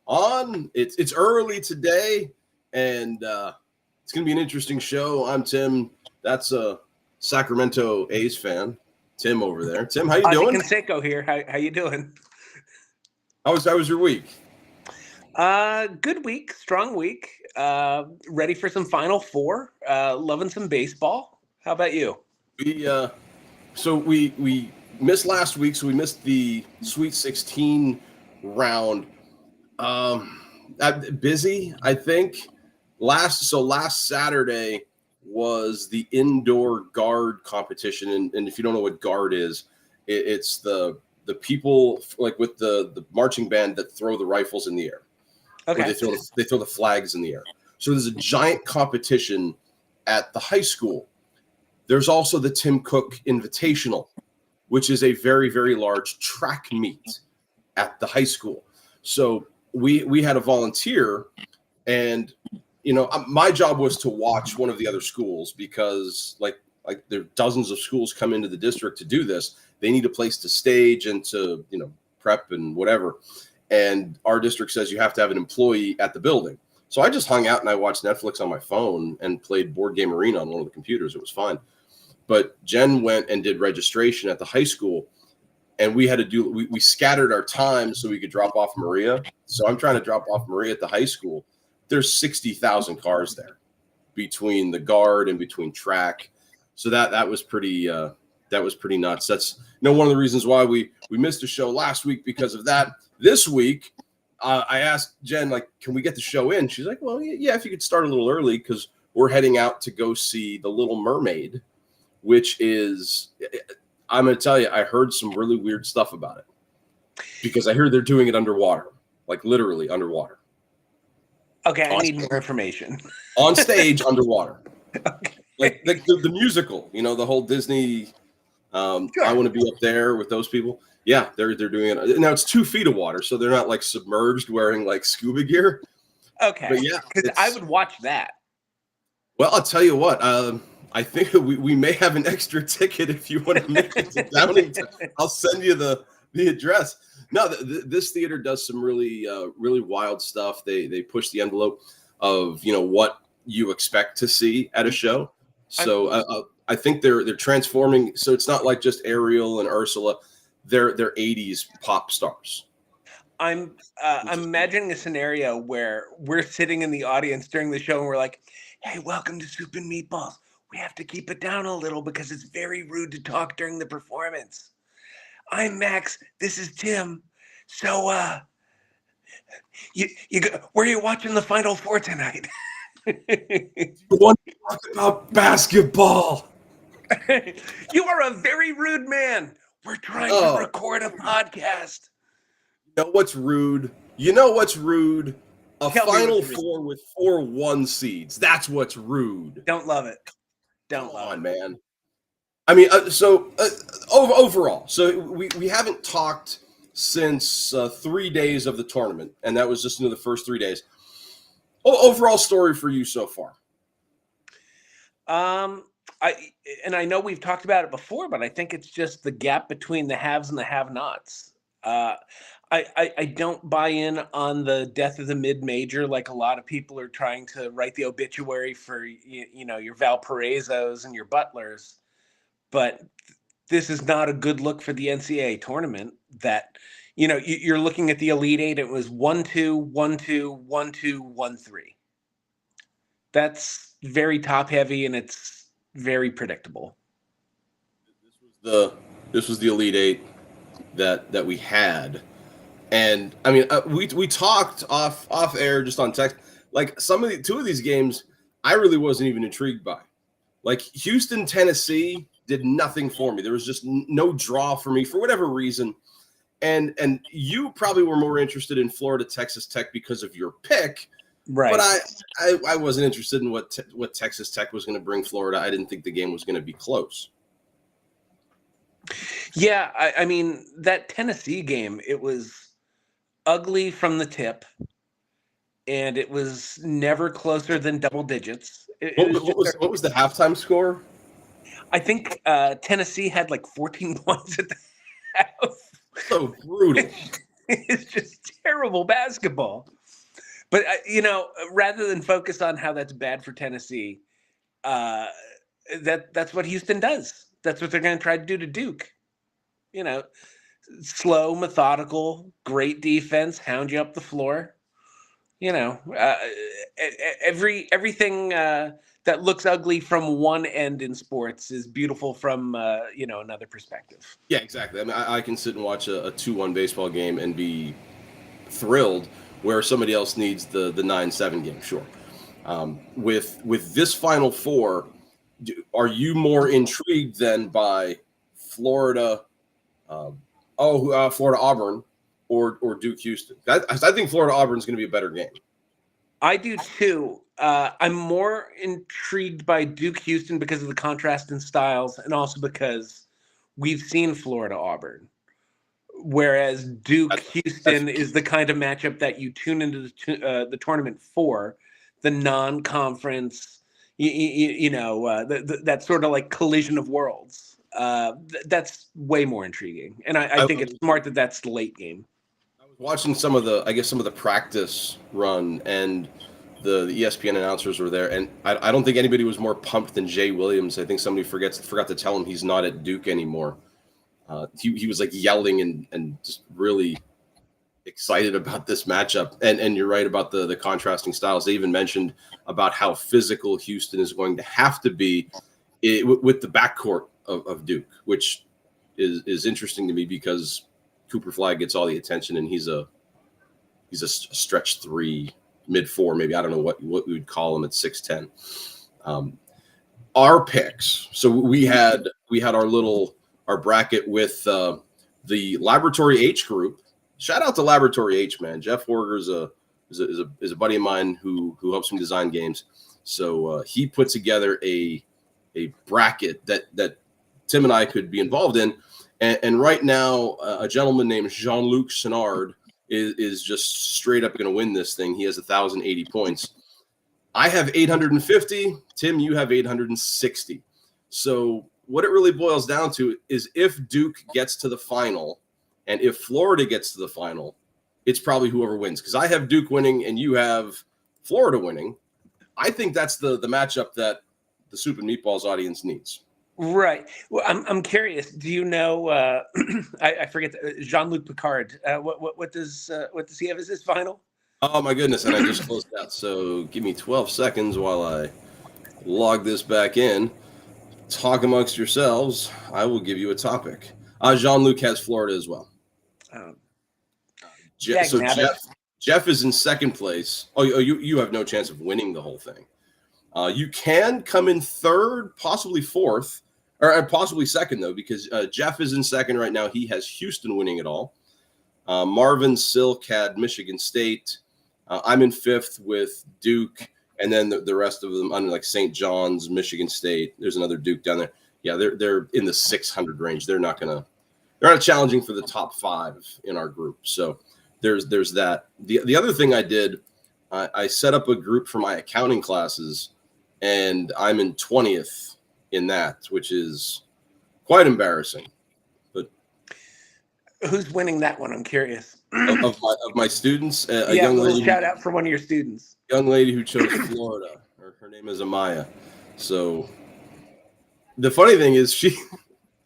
on. It's early today, and it's going to be an interesting show. I'm Tim. That's a Sacramento A's fan. Tim over there. Tim, how you doing? Canseco here. How you doing? How was your week? Good week, strong week. Ready for some Final Four. Loving some baseball. How about you? We missed last week, so we missed the Sweet 16 round. Busy, I think. Last Saturday was the indoor guard competition, and if you don't know what guard is, it's the people like with the marching band that throw the rifles in the air. Okay. Or they throw the flags in the air. So there's a giant competition at the high school. There's also the Tim Cook Invitational, which is a very, very large track meet at the high school. So we had a volunteer, and my job was to watch one of the other schools because like there are dozens of schools come into the district to do this. They need a place to stage and to prep and whatever. And our district says you have to have an employee at the building. So I just hung out and I watched Netflix on my phone and played Board Game Arena on one of the computers. It was fine. But Jen went and did registration at the high school, and we had to we scattered our time so we could drop off Maria. So I'm trying to drop off Maria at the high school. There's 60,000 cars there between the guard and between track. So that was pretty nuts. That's one of the reasons why we missed a show last week because of that. This week, I asked Jen, can we get the show in? She's like, well, yeah, if you could start a little early because we're heading out to go see The Little Mermaid, which is, I'm going to tell you, I heard some really weird stuff about it because I heard they're doing it underwater, like literally underwater. Okay, I need more information. On stage, underwater. Okay. Like the musical, the whole Disney, sure. I want to be up there with those people. Yeah, they're doing it. Now it's 2 feet of water, so they're not like submerged wearing like scuba gear. Okay. But yeah, because I would watch that. Well, I'll tell you what. I think we may have an extra ticket if you want to make it to Downingtown. I'll send you the address. No, this theater does some really really wild stuff. They push the envelope of what you expect to see at a show. So I think they're transforming. So it's not like just Ariel and Ursula. They're 80s pop stars. I'm imagining a scenario where we're sitting in the audience during the show and we're like, "Hey, welcome to Soup and Meatballs. We have to keep it down a little because it's very rude to talk during the performance. I'm Max. This is Tim. So, where are you watching the Final Four tonight?" You want to talk about basketball? You are a very rude man. We're trying to record a podcast. You know what's rude? A Final Four with 4 1 seeds. That's what's rude. Don't love it. Don't Come love on, it. man. I mean, overall, so we haven't talked since 3 days of the tournament, and that was just the first 3 days. Overall story for you so far? I know we've talked about it before, but I think it's just the gap between the haves and the have-nots. I don't buy in on the death of the mid-major like a lot of people are trying to write the obituary for your Valparaisos and your Butlers. But this is not a good look for the NCAA tournament. That you're looking at the Elite Eight. It was 1-2, 1-2, 1-2, 1-3. That's very top heavy, and it's very predictable. This was the Elite Eight that we had, and I mean we talked off air just on text. Like two of these games, I really wasn't even intrigued by. Like Houston, Tennessee did nothing for me. There was just no draw for me for whatever reason. And you probably were more interested in Florida, Texas Tech because of your pick. Right. But I wasn't interested in what Texas Tech was going to bring Florida. I didn't think the game was going to be close. Yeah, I mean, that Tennessee game, it was ugly from the tip, and it was never closer than double digits. What was the halftime score? I think Tennessee had like 14 points at the half. So brutal. It's just terrible basketball. But rather than focus on how that's bad for Tennessee, uh, that's what Houston does. That's what they're going to try to do to Duke. You know, slow, methodical, great defense, hound you up the floor. Everything that looks ugly from one end in sports is beautiful from another perspective. Yeah, exactly. I mean, I can sit and watch a 2-1 baseball game and be thrilled, where somebody else needs the 9-7 game. Sure. With this Final Four, are you more intrigued then by Florida? Florida Auburn or Duke Houston? I think Florida Auburn is going to be a better game. I do too. I'm more intrigued by Duke Houston because of the contrast in styles, and also because we've seen Florida Auburn. Whereas Duke Houston is the kind of matchup that you tune into the tournament for, the non-conference, that sort of like collision of worlds. That's way more intriguing, and I think it's smart that that's the late game. I was watching some of the practice run, and the ESPN announcers were there, and I don't think anybody was more pumped than Jay Williams. I think somebody forgot to tell him he's not at Duke anymore. He was like yelling and just really excited about this matchup. And you're right about the contrasting styles. They even mentioned about how physical Houston is going to have to be with the backcourt of Duke, which is interesting to me because Cooper Flag gets all the attention, and he's a stretch 3, mid 4, maybe. I don't know what we would call him at 6'10". Our picks. So we had our bracket with the Laboratory H group. Shout out to Laboratory H, man. Jeff Horger is a buddy of mine who helps me design games. So he put together a bracket that Tim and I could be involved in. And right now, a gentleman named Jean-Luc Senard is just straight up going to win this thing. He has 1,080 points. I have 850. Tim, you have 860. So what it really boils down to is if Duke gets to the final and if Florida gets to the final, it's probably whoever wins. Because I have Duke winning and you have Florida winning. I think that's the matchup that the Soup and Meatballs audience needs. Right. Well, I'm curious. Do you know? I forget Jean-Luc Picard. What does he have as his final? Oh my goodness! And I just closed out. So give me 12 seconds while I log this back in. Talk amongst yourselves. I will give you a topic. Jean-Luc has Florida as well. Jeff is in second place. You have no chance of winning the whole thing. You can come in third, possibly fourth, or possibly second, though, because Jeff is in second right now. He has Houston winning it all. Marvin Silk had Michigan State. I'm in fifth with Duke, and then the rest of them under like St. John's, Michigan State. There's another Duke down there. Yeah, they're in the 600 range. They're not challenging for the top 5 in our group. So there's that. The other thing I did, I set up a group for my accounting classes, and I'm in 20th in that, which is quite embarrassing. But who's winning that one? I'm curious. of my students, a young lady. Shout out for one of your students. Young lady who chose Florida. Her name is Amaya. So the funny thing is,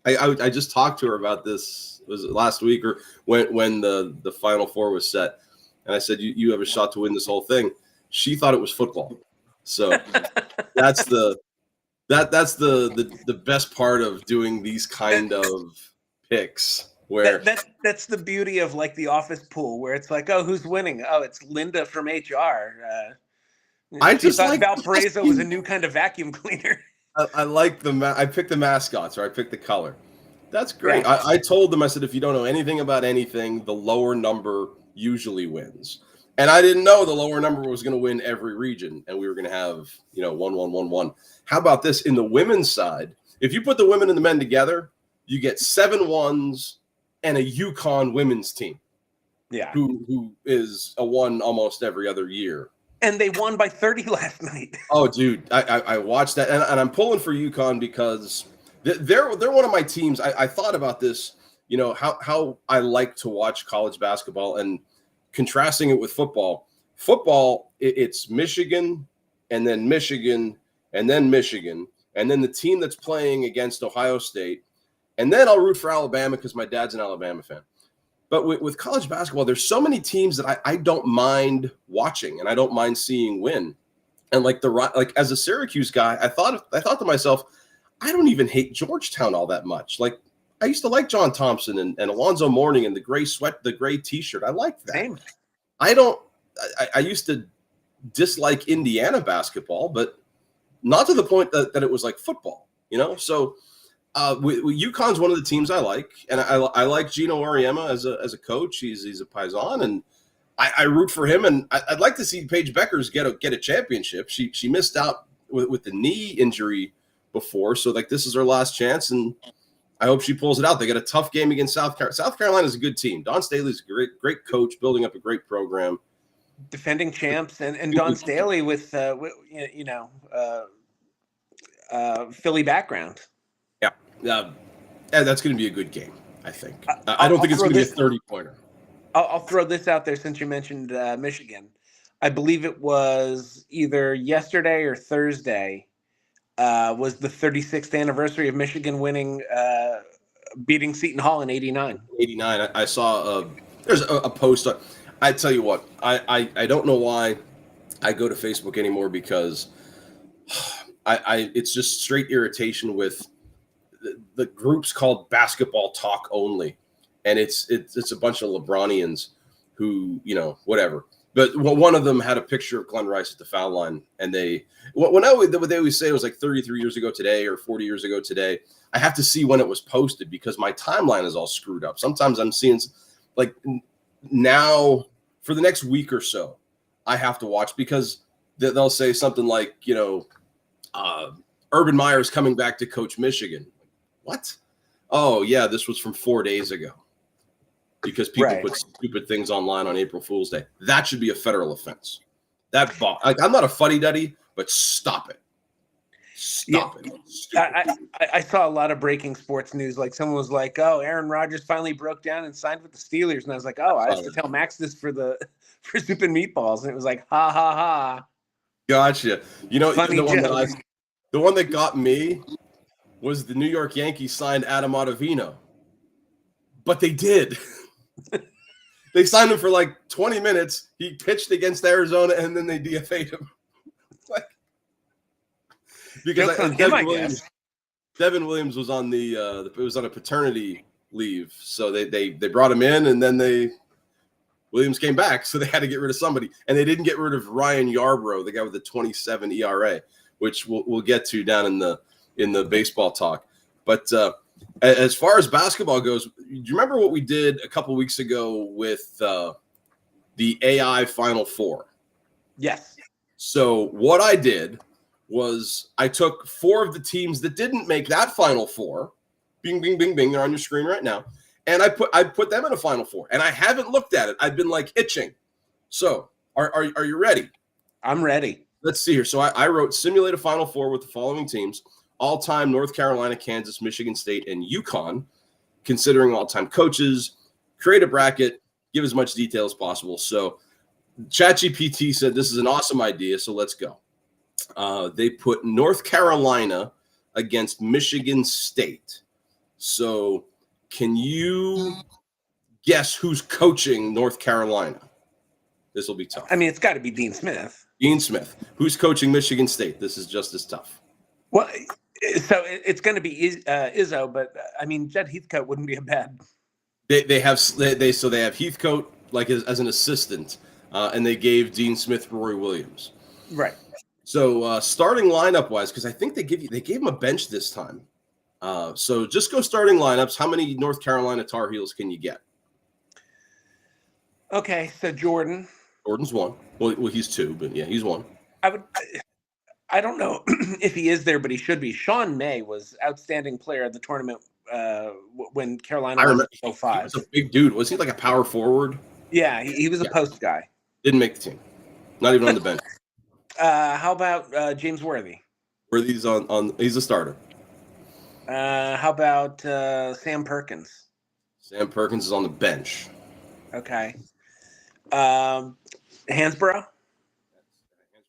I just talked to her about this. Was it last week or when the Final Four was set? And I said, you have a shot to win this whole thing. She thought it was football. So that's the best part of doing these kind of picks. Where that's the beauty of like the office pool, where it's like, oh, who's winning? Oh, it's Linda from HR. I just thought Valparaiso was a new kind of vacuum cleaner. I like I picked the mascots, or I picked the color. That's great. Yeah. I told them, I said, if you don't know anything about anything, the lower number usually wins. And I didn't know the lower number was going to win every region, and we were going to have 1-1-1-1. How about this in the women's side? If you put the women and the men together, you get 7 1s and a UConn women's team. Yeah, who is a 1 almost every other year. And they won by 30 last night. Oh, dude, I watched that, and I'm pulling for UConn because they're one of my teams. I thought about this how I like to watch college basketball and contrasting it with football. Football, it's Michigan and then Michigan and then Michigan and then the team that's playing against Ohio State. And then I'll root for Alabama because my dad's an Alabama fan. But with college basketball, there's so many teams that I don't mind watching and I don't mind seeing win. And like as a Syracuse guy, I thought to myself, I don't even hate Georgetown all that much. Like I used to like John Thompson and Alonzo Mourning and the gray T-shirt. I liked that. Same. I used to dislike Indiana basketball, but not to the point that it was like football, So UConn's one of the teams I like, and I like Gino Auriemma as a coach. He's a Paisan, and I root for him. And I'd like to see Paige Beckers get a championship. She missed out with the knee injury before, so like this is her last chance, and I hope she pulls it out. They got a tough game against South Carolina. South Carolina's a good team. Don Staley's a great coach, building up a great program. Defending champs and Don Staley with Philly background. Yeah, that's going to be a good game. I think. I don't think it's going to be a 30-pointer. I'll throw this out there since you mentioned Michigan. I believe it was either yesterday or Thursday. Was the 36th anniversary of Michigan beating Seton Hall in '89. '89. I saw there's a post. I tell you what, I don't know why I go to Facebook anymore because it's just straight irritation with the groups called Basketball Talk Only, and it's a bunch of LeBronians who whatever. But one of them had a picture of Glenn Rice at the foul line, and what they always say was like 33 years ago today or 40 years ago today. I have to see when it was posted because my timeline is all screwed up. Sometimes I'm seeing like now for the next week or so, I have to watch because they'll say something like, Urban Meyer's coming back to coach Michigan. What? Oh yeah, this was from 4 days ago. Because people put stupid things online on April Fool's Day. That should be a federal offense. I'm not a fuddy-duddy, but stop it. Stop it. I saw a lot of breaking sports news. Like someone was like, "Oh, Aaron Rodgers finally broke down and signed with the Steelers," and I was like, "Oh, I have to tell Max this for Soup and Meatballs," and it was like, "Ha ha ha." Gotcha. The one that got me was the New York Yankees signed Adam Ottavino, but they did. They signed him for like 20 minutes. He pitched against Arizona, and then they DFA'd him. Because Devin Williams was on it was on a paternity leave, so they brought him in, and then Williams came back, so they had to get rid of somebody, and they didn't get rid of Ryan Yarbrough, the guy with the 27 ERA, which we'll get to down in the baseball talk, but. As far as basketball goes, do you remember what we did a couple weeks ago with the AI Final Four? Yes. So what I did was I took 4 of the teams that didn't make that Final Four. Bing, bing, bing, bing. They're on your screen right now. And I put them in a Final Four. And I haven't looked at it. I've been like itching. So are you ready? I'm ready. Let's see here. So I wrote simulate a Final Four with the following teams. All-time North Carolina, Kansas, Michigan State, and UConn, considering all-time coaches, create a bracket, give as much detail as possible. So ChatGPT said this is an awesome idea, so let's go. They put North Carolina against Michigan State. So can you guess who's coaching North Carolina? This will be tough. I mean, it's got to be Dean Smith. Dean Smith. Who's coaching Michigan State? This is just as tough. Well, so it's going to be Izzo, but I mean, Jed Heathcote wouldn't be a bad. They have Heathcote like as an assistant, and they gave Dean Smith Roy Williams. Right. So starting lineup wise, because I think they gave him a bench this time. So just go starting lineups. How many North Carolina Tar Heels can you get? Okay, so Jordan's one. Well, he's 2, but yeah, he's 1. I don't know if he is there, but he should be. Sean May was outstanding player at the tournament when Carolina was 05. He was a big dude. Was he like a power forward? Yeah, he was a post guy. Didn't make the team. Not even on the bench. How about James Worthy? Worthy's he's a starter. How about Sam Perkins? Sam Perkins is on the bench. Okay. Hansborough.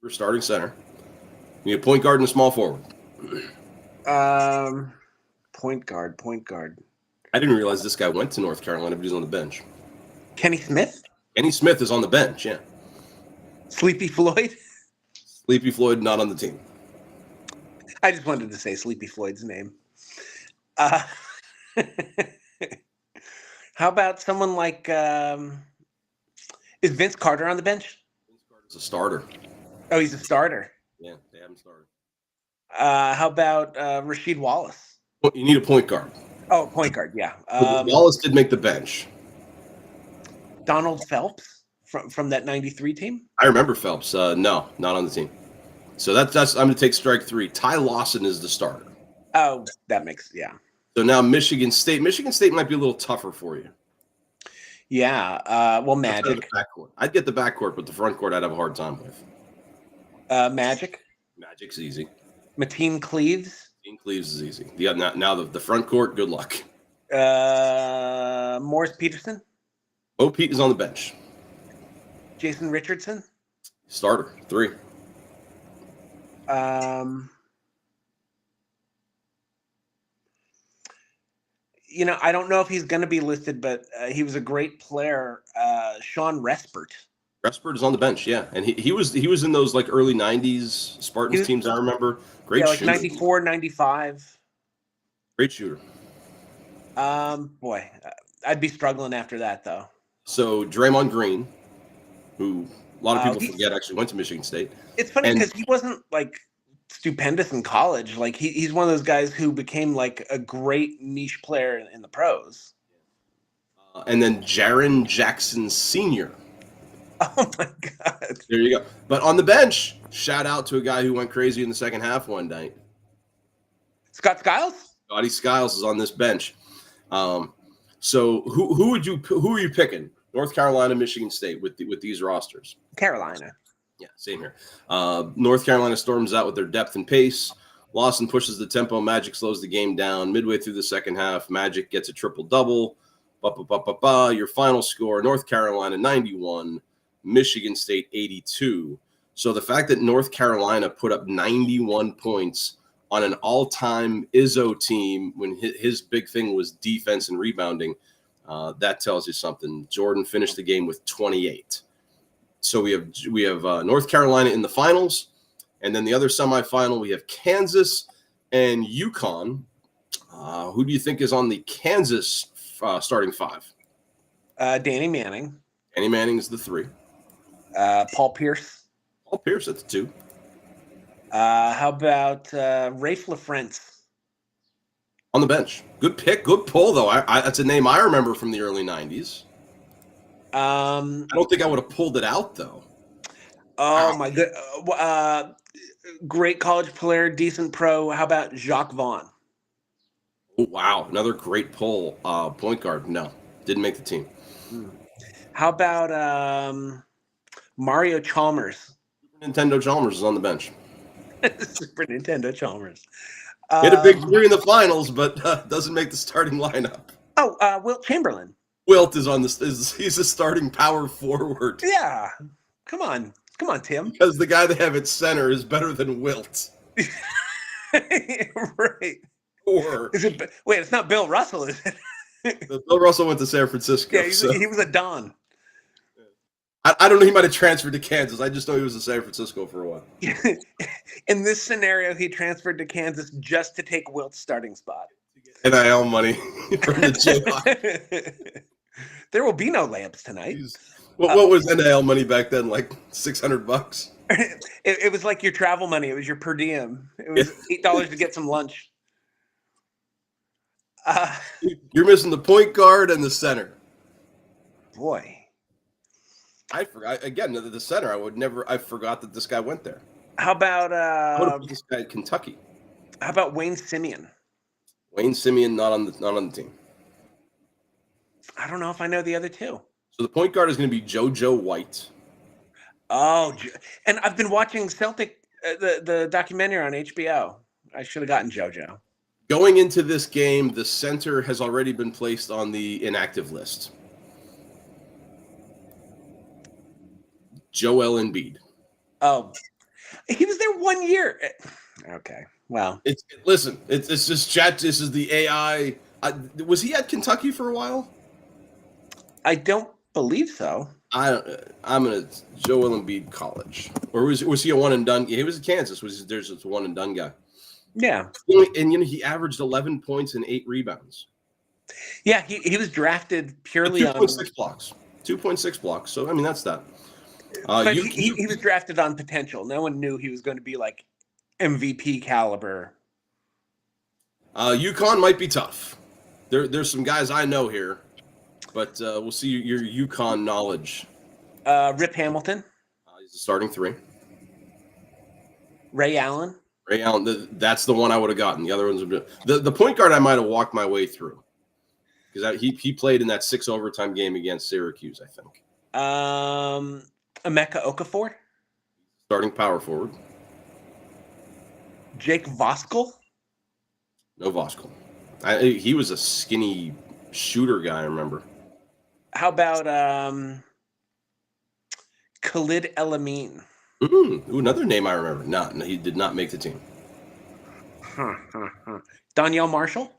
We're starting center. You need a point guard and a small forward. Point guard. Point guard. I didn't realize this guy went to North Carolina, but he's on the bench. Kenny Smith. Kenny Smith is on the bench. Yeah. Sleepy Floyd. Sleepy Floyd not on the team. I just wanted to say Sleepy Floyd's name. How about someone like is Vince Carter on the bench? Vince Carter's a starter. Oh, he's a starter. Yeah, they haven't started. How about Rasheed Wallace? Well, you need a point guard. Oh, point guard, yeah. Wallace did make the bench. Donald Phelps from that 93 team? I remember Phelps. No, not on the team. So that's I'm going to take strike 3. Ty Lawson is the starter. Oh, that makes, yeah. So now Michigan State. Michigan State might be a little tougher for you. Yeah. Well, Magic. I'd get the backcourt, but the front court I'd have a hard time with. Magic. Magic's easy. Mateen Cleaves. Mateen Cleaves is easy. Yeah, now the front court, good luck. Morris Peterson. Bo Pete is on the bench. Jason Richardson. Starter, 3. I don't know if he's going to be listed, but he was a great player. Sean Respert. Respert is on the bench, yeah, and he was in those like early '90s Spartans teams. I remember. Great shooter. 94, 95. Great shooter. Boy, I'd be struggling after that though. So Draymond Green, who a lot of people forget actually went to Michigan State. It's funny because he wasn't like stupendous in college. Like he's one of those guys who became like a great niche player in the pros. And then Jaren Jackson Sr. Oh my God! There you go. But on the bench, shout out to a guy who went crazy in the second half one night. Scott Skiles. Scotty Skiles is on this bench. So who are you picking? North Carolina, Michigan State with these rosters. Carolina. Yeah, same here. North Carolina storms out with their depth and pace. Lawson pushes the tempo. Magic slows the game down. Midway through the second half, Magic gets a triple-double. Your final score, North Carolina 91, Michigan State 82. So the fact that North Carolina put up 91 points on an all-time Izzo team when his big thing was defense and rebounding, that tells you something. Jordan finished the game with 28. So we have North Carolina in the finals, and then the other semifinal we have Kansas and UConn. Who do you think is on the Kansas starting 5? Danny Manning. Danny Manning is the 3. Paul Pierce. Paul Pierce at the 2. How about Rafe LaFrentz? On the bench. Good pick. Good pull, though. That's a name I remember from the early 90s. I don't think I would have pulled it out, though. Oh, my God. Great college player, decent pro. How about Jacques Vaughn? Oh, wow. Another great pull. Point guard. No, didn't make the team. How about Mario Chalmers? Super Nintendo Chalmers is on the bench. Super Nintendo Chalmers. Hit a big 3 in the finals, but doesn't make the starting lineup. Oh, Wilt Chamberlain. Wilt is on this. He's a starting power forward. Yeah. Come on, Tim. Because the guy they have at center is better than Wilt. Right. Or wait, it's not Bill Russell, is it? Bill Russell went to San Francisco. Yeah, he was a Don. I don't know. He might have transferred to Kansas. I just know he was in San Francisco for a while. In this scenario, he transferred to Kansas just to take Wilt's starting spot. NIL money from the Jayhawks. There will be no lamps tonight. What was NIL money back then? Like $600? It was like your travel money. It was your per diem. It was $8 to get some lunch. You're missing the point guard and the center. Boy. I forgot again. The center. I forgot that this guy went there. How about I would have put this guy at Kentucky? How about Wayne Simeon? Wayne Simeon not on the team. I don't know if I know the other two. So the point guard is going to be JoJo White. Oh, and I've been watching Celtic the documentary on HBO. I should have gotten JoJo. Going into this game, the center has already been placed on the inactive list. Joel Embiid. Oh, he was there 1 year. Okay, well, It's just chat. This is the AI. Was he at Kentucky for a while? I don't believe so. I'm gonna Joel Embiid college, or was he a one and done? Yeah, he was at Kansas. There's just a one and done guy. Yeah, And he averaged 11 points and 8 rebounds. yeah, he was drafted purely on 2.6 blocks. 2.6 blocks. So I mean that's that. But he was drafted on potential. No one knew he was going to be like MVP caliber. UConn might be tough. There's some guys I know here, but we'll see your UConn knowledge. Rip Hamilton. He's the starting 3. Ray Allen. Ray Allen. That's the one I would have gotten. The other ones, the point guard I might have walked my way through because he played in that 6 overtime game against Syracuse, I think. Emeka Okafor. Starting power forward. Jake Voskuhl. No Voskuhl. He was a skinny shooter guy, I remember. How about Khalid El-Amin? Ooh, another name I remember. No, he did not make the team. Donyell Marshall?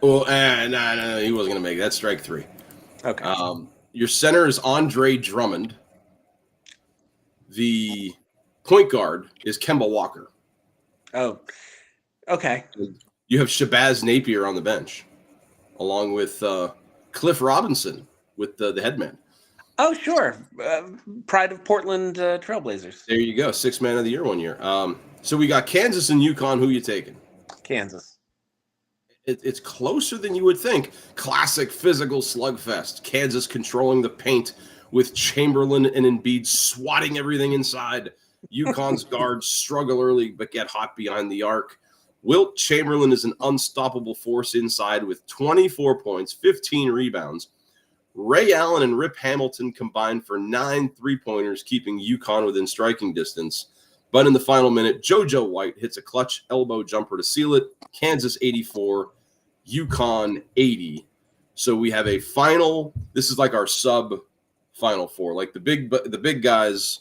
Well, no, he wasn't going to make it. That's strike 3. Okay. Your center is Andre Drummond. The point guard is Kemba Walker. Oh, okay. You have Shabazz Napier on the bench, along with Cliff Robinson with the headman. Oh, sure. Pride of Portland Trailblazers. There you go. 6th man of the year 1 year. So we got Kansas and UConn. Who you taking? Kansas. It's closer than you would think. Classic physical slugfest. Kansas controlling the paint with Chamberlain and Embiid swatting everything inside. UConn's guards struggle early but get hot behind the arc. Wilt Chamberlain is an unstoppable force inside with 24 points, 15 rebounds. Ray Allen and Rip Hamilton combined for 9 3-pointers, keeping UConn within striking distance. But in the final minute, JoJo White hits a clutch elbow jumper to seal it. Kansas 84, UConn 80. So we have a final. This is like our sub-final 4. Like the big guys,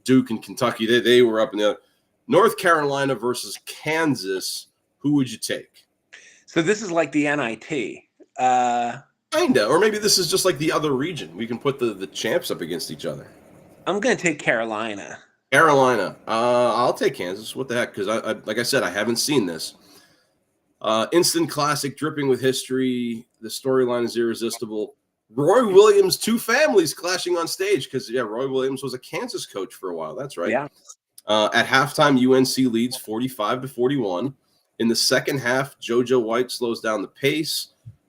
Duke and Kentucky, they were up in the other. North Carolina versus Kansas. Who would you take? So this is like the NIT. Kinda, or maybe this is just like the other region. We can put the champs up against each other. I'm going to take Carolina. Carolina. I'll take Kansas. What the heck? Because I like I said, I haven't seen this. Instant classic, dripping with history. The storyline is irresistible. Roy Williams, 2 families clashing on stage because Roy Williams was a Kansas coach for a while. That's right. Yeah. At halftime, UNC leads 45-41. In the second half, JoJo White slows down the pace.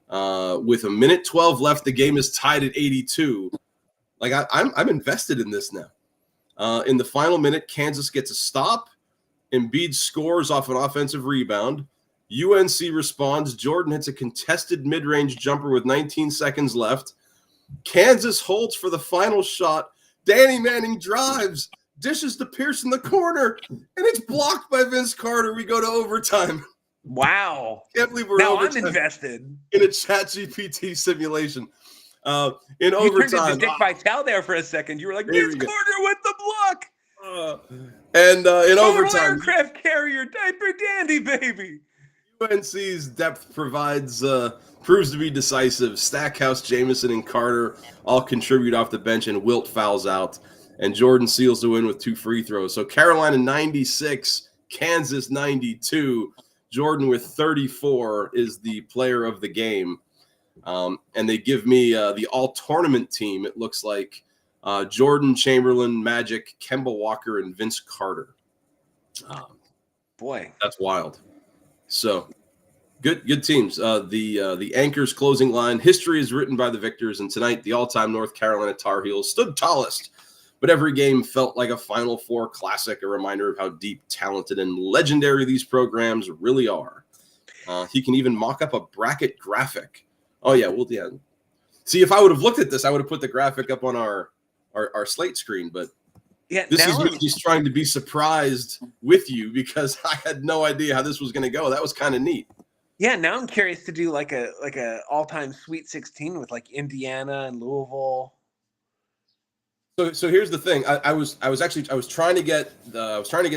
With a minute 12 left, the game is tied at 82. Like I'm invested in this now. In the final minute, Kansas gets a stop. Embiid scores off an offensive rebound. UNC responds. Jordan hits a contested mid-range jumper with 19 seconds left. Kansas holds for the final shot. Danny Manning drives, dishes to Pierce in the corner, and it's blocked by Vince Carter. We go to overtime. Wow. Can't believe we're now overtime I'm invested in a ChatGPT simulation. In you overtime, turned into Dick Vitale there for a second. You were like, Vince Carter with the block. In Total overtime, aircraft carrier, diaper dandy, baby. UNC's depth proves to be decisive. Stackhouse, Jamison, and Carter all contribute off the bench, and Wilt fouls out. And Jordan seals the win with 2 free throws. So Carolina 96, Kansas 92. Jordan with 34 is the player of the game. And they give me the all-tournament team. It looks like Jordan, Chamberlain, Magic, Kemba Walker, and Vince Carter. Boy. That's wild. So good teams. The Anchors closing line. History is written by the victors, and tonight the all-time North Carolina Tar Heels stood tallest. But every game felt like a Final Four classic, a reminder of how deep, talented, and legendary these programs really are. He can even mock up a bracket graphic. Oh, yeah. Well, yeah. See, if I would have looked at this, I would have put the graphic up on our slate screen, but Yeah, This is now me just trying to be surprised with you because I had no idea how this was going to go. That was kind of neat. now I'm curious to do like a all-time Sweet 16 with like Indiana and Louisville. So here's the thing. I was trying to get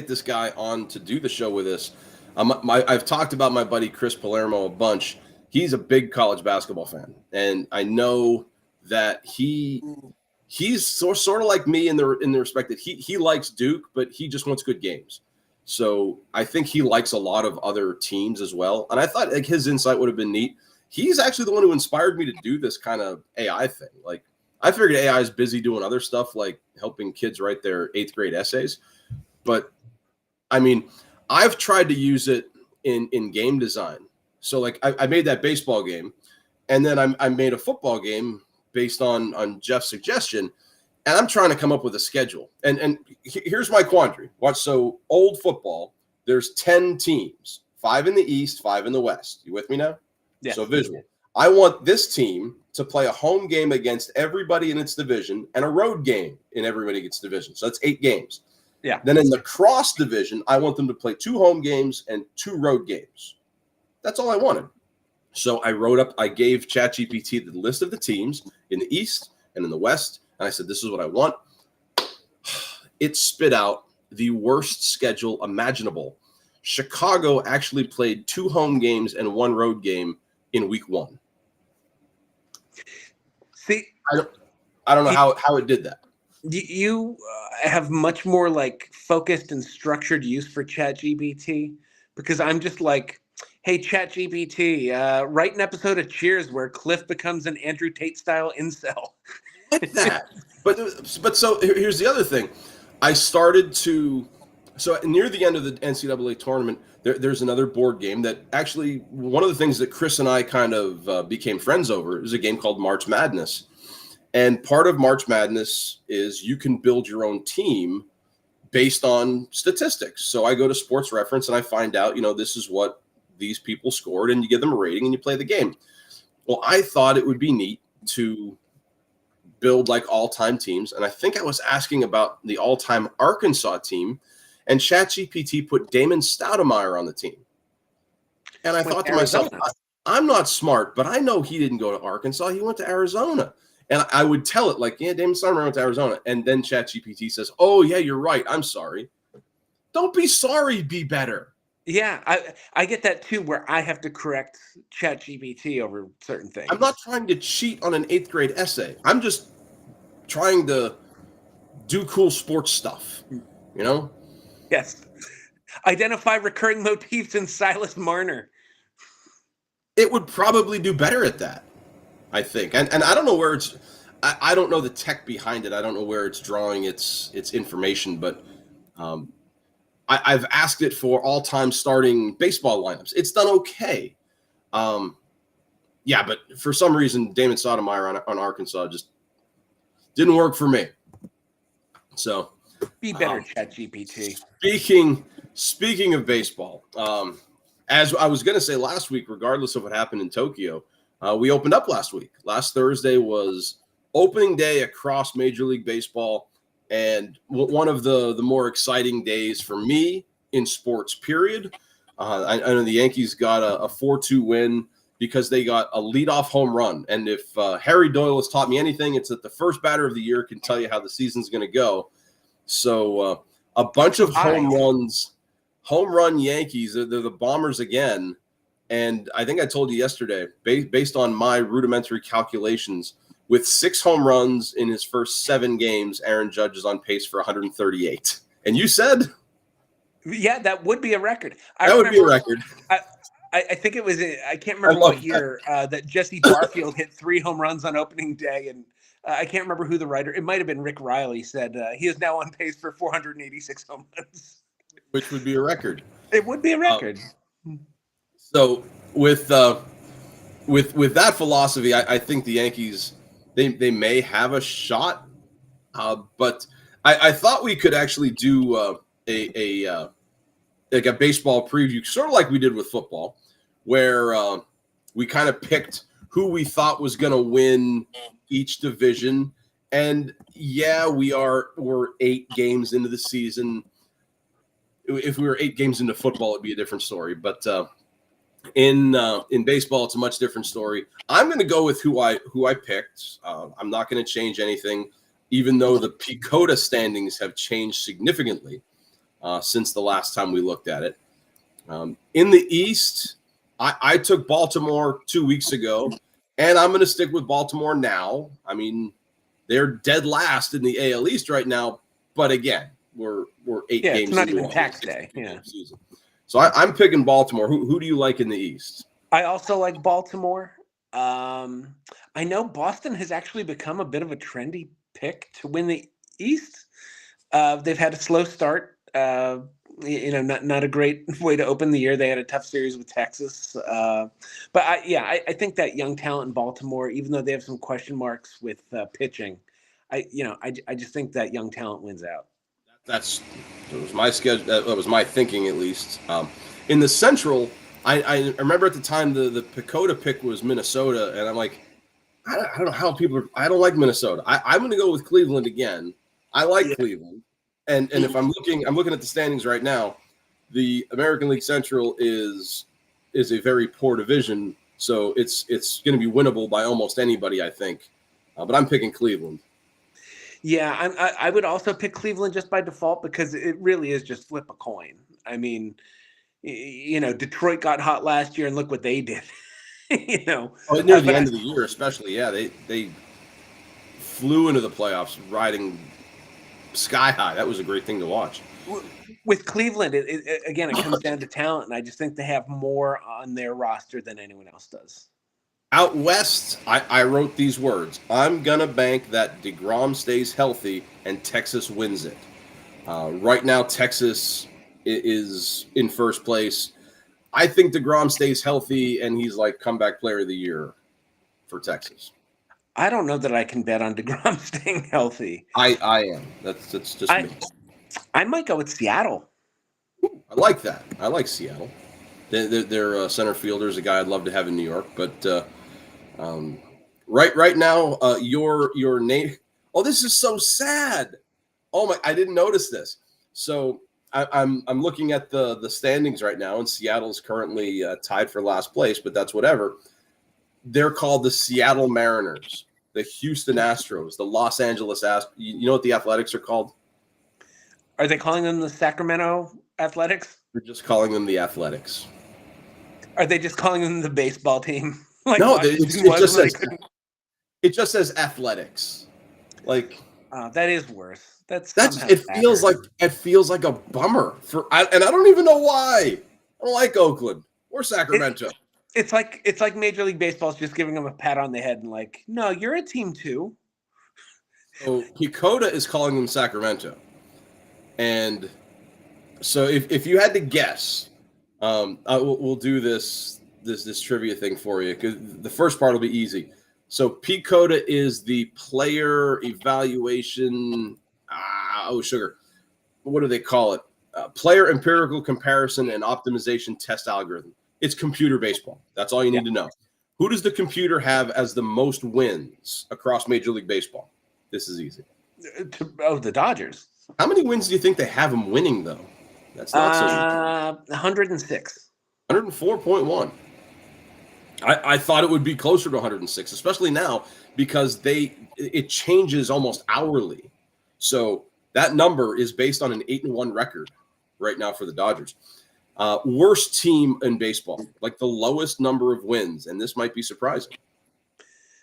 this guy on to do the show with us. I've talked about my buddy Chris Palermo a bunch. He's a big college basketball fan, and I know that he's sort of like me in the respect that he likes Duke, but he just wants good games. So I think he likes a lot of other teams as well. And I thought like his insight would have been neat. He's actually the one who inspired me to do this kind of AI thing. Like I figured AI is busy doing other stuff like helping kids write their 8th grade essays. But I mean, I've tried to use it in game design. So like I made that baseball game, and then I made a football game based on Jeff's suggestion, and I'm trying to come up with a schedule. And here's my quandary. Watch, so old football, there's 10 teams, 5 in the East, 5 in the West. You with me now? Yeah. So visual. I want this team to play a home game against everybody in its division and a road game in everybody in its division. So that's 8 games. Yeah. Then in the cross division, I want them to play 2 home games and 2 road games. That's all I wanted. So I gave ChatGPT the list of the teams in the East and in the West, and I said, this is what I want. It spit out the worst schedule imaginable. Chicago actually played 2 home games and 1 road game in week 1. See, I don't know how it did that. You have much more like focused and structured use for ChatGPT, because I'm just like, hey, ChatGPT, write an episode of Cheers where Cliff becomes an Andrew Tate style incel. Like that. But so here's the other thing. I started to so near the end of the NCAA tournament, there's another board game that actually one of the things that Chris and I kind of became friends over is a game called March Madness. And part of March Madness is you can build your own team based on statistics. So I go to Sports Reference and I find out, this is what these people scored, and you give them a rating and you play the game. Well, I thought it would be neat to build like all-time teams. And I think I was asking about the all-time Arkansas team, and ChatGPT put Damon Stoudemire on the team. And I thought to myself, I'm not smart, but I know he didn't go to Arkansas. He went to Arizona. And I would tell it like, yeah, Damon Stoudemire went to Arizona. And then ChatGPT says, oh, yeah, you're right. I'm sorry. Don't be sorry. Be better. Yeah, I get that too, where I have to correct ChatGPT over certain things. I'm not trying to cheat on an 8th grade essay. I'm just trying to do cool sports stuff, Yes. Identify recurring motifs in Silas Marner. It would probably do better at that, I think. And I don't know where it's I don't know the tech behind it. I don't know where it's drawing its information, but I've asked it for all-time starting baseball lineups. It's done okay. Yeah, but for some reason, Damon Stoudemire on Arkansas just didn't work for me. So be better, ChatGPT. Speaking of baseball, as I was going to say last week, regardless of what happened in Tokyo, we opened up last week. Last Thursday was opening day across Major League Baseball, and one of the more exciting days for me in sports, period. I know the Yankees got a 4-2 win because they got a leadoff home run. And if Harry Doyle has taught me anything, it's that the first batter of the year can tell you how the season's going to go. So a bunch of home run Yankees. They're the Bombers again. And I think I told you yesterday, based on my rudimentary calculations, with 6 home runs in his first 7 games, Aaron Judge is on pace for 138. And you said? Yeah, that would be a record. That would be a record. I think it was, I can't remember what year, that Jesse Barfield hit 3 home runs on opening day. And I can't remember who the writer, it might have been Rick Riley, said he is now on pace for 486 home runs. Which would be a record. It would be a record. So with that philosophy, I think the Yankees, they may have a shot, but I thought we could actually do a baseball preview, sort of like we did with football, where we kind of picked who we thought was going to win each division, And yeah, we're 8 games into the season. If we were 8 games into football, it'd be a different story. But in baseball, it's a much different story. I'm going to go with who I picked. I'm not going to change anything, even though the PECOTA standings have changed significantly since the last time we looked at it. In the East, I took Baltimore 2 weeks ago, and I'm going to stick with Baltimore now. I mean, they're dead last in the AL East right now, but again, we're 8 games. It's not even tax day. Yeah. Season. So I'm picking Baltimore. Who do you like in the East? I also like Baltimore. I know Boston has actually become a bit of a trendy pick to win the East. They've had a slow start. Not a great way to open the year. They had a tough series with Texas. But I think that young talent in Baltimore, even though they have some question marks with pitching, I just think that young talent wins out. That was my schedule. That was my thinking, at least. In the Central, I remember at the time the PECOTA pick was Minnesota, and I'm like, I don't know how people are. I don't like Minnesota. I'm going to go with Cleveland again. I like Cleveland, and if I'm looking at the standings right now, the American League Central is a very poor division, so it's going to be winnable by almost anybody, I think. But I'm picking Cleveland. Yeah, I would also pick Cleveland just by default because it really is just flip a coin. I mean, Detroit got hot last year, and look what they did. Near the end of the year, especially, they flew into the playoffs, riding sky high. That was a great thing to watch. With Cleveland, it comes down to talent, and I just think they have more on their roster than anyone else does. Out west, I wrote these words. I'm going to bank that DeGrom stays healthy and Texas wins it. Right now, Texas is in first place. I think DeGrom stays healthy, and he's like comeback player of the year for Texas. I don't know that I can bet on DeGrom staying healthy. I am. That's just me. I might go with Seattle. I like that. I like Seattle. Their center fielder is a guy I'd love to have in New York, but right now, your name. Oh, this is so sad. Oh my! I didn't notice this. So I'm looking at the standings right now, and Seattle's currently tied for last place, but that's whatever. They're called the Seattle Mariners, the Houston Astros, the Los Angeles Astros. You know what the Athletics are called? Are they calling them the Sacramento Athletics? They're just calling them the Athletics. Are they just calling them the baseball team? No, it just says Athletics. Like that is worse. It feels like a bummer and I don't even know why. I don't like Oakland or Sacramento. It's like Major League Baseball's just giving them a pat on the head and like, no, you're a team too. So PECOTA is calling them Sacramento, and so if you had to guess, we'll do this trivia thing for you because the first part will be easy. So PECOTA is the player evaluation. Sugar. What do they call it? Player empirical comparison and optimization test algorithm. It's computer baseball. That's all you need to know. Who does the computer have as the most wins across Major League Baseball? This is easy. The Dodgers. How many wins do you think they have them winning, though? That's not so easy. 106. 104.1. I thought it would be closer to 106, especially now because it changes almost hourly. So that number is based on an 8-1 record right now for the Dodgers. Worst team in baseball, like the lowest number of wins, and this might be surprising.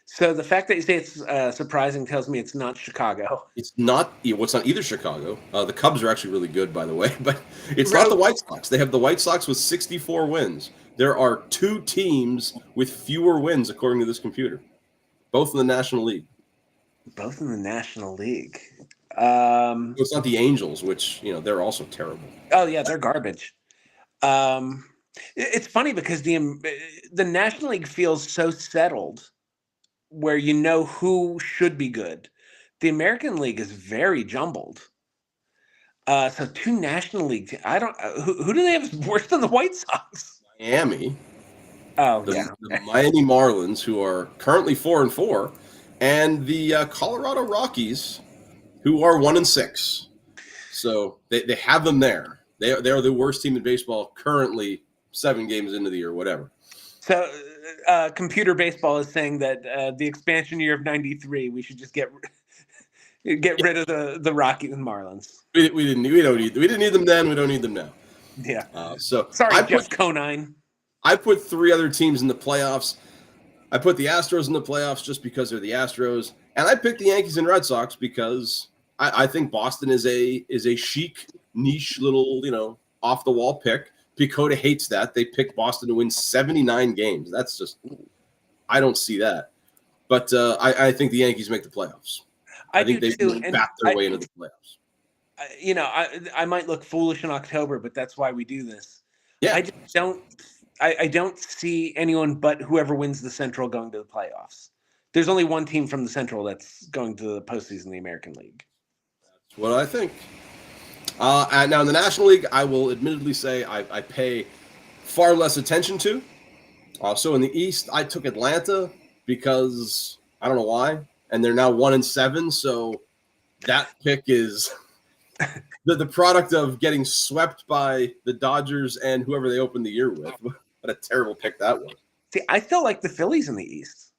So the fact that you say it's surprising tells me it's not Chicago. It's not. It's not either Chicago. The Cubs are actually really good, by the way, but it's not the White Sox. They have the White Sox with 64 wins. There are 2 teams with fewer wins, according to this computer, both in the National League. Both in the National League. It's not the Angels, which they're also terrible. Oh yeah, they're garbage. It's funny because the National League feels so settled, where who should be good. The American League is very jumbled. So 2 National League. I don't. Who do they have worse than the White Sox? Miami. Oh, the Miami Marlins, who are currently 4-4, and the Colorado Rockies, who are 1-6. So they have them there. They're the worst team in baseball currently, 7 games into the year, whatever. So, computer baseball is saying that the expansion year of '93, we should just get rid of the Rockies and Marlins. We didn't need them then. We don't need them now. Yeah. So sorry, Jeff Conine. I put 3 other teams in the playoffs. I put the Astros in the playoffs just because they're the Astros, and I picked the Yankees and Red Sox because I think Boston is a chic, niche little off the wall pick. Picotta hates that. They picked Boston to win 79 games. That's just, I don't see that. But I think the Yankees make the playoffs. I think they back their way into the playoffs. I might look foolish in October, but that's why we do this. Yeah. I just don't. I don't see anyone but whoever wins the Central going to the playoffs. There's only one team from the Central that's going to the postseason in the American League. That's what I think. And now in the National League, I will admittedly say I pay far less attention to. So in the East, I took Atlanta because I don't know why, and they're now 1-7. So that pick is the product of getting swept by the Dodgers and whoever they opened the year with. What a terrible pick that was. See, I still like the Phillies in the East.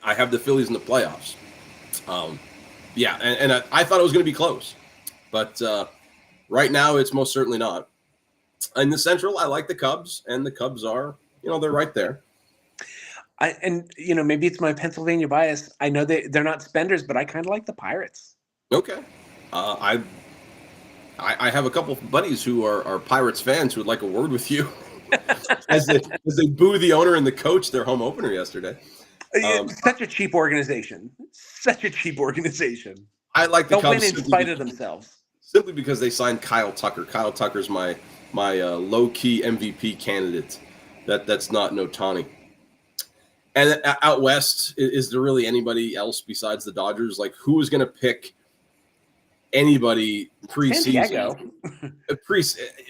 I have the Phillies in the playoffs. Yeah, and I thought it was going to be close, but right now it's most certainly not. In the Central, I like the Cubs, and the Cubs are, they're right there. Maybe it's my Pennsylvania bias. I know they're not spenders, but I kind of like the Pirates. Okay. I have a couple of buddies who are Pirates fans who would like a word with you as they boo the owner and the coach their home opener yesterday. Such a cheap organization. Such a cheap organization. I like the Cubs. They'll win in spite of themselves. Simply because they signed Kyle Tucker. Kyle Tucker's my low-key MVP candidate. That's not Ohtani. And out west, is there really anybody else besides the Dodgers? Like, who is going to pick anybody preseason?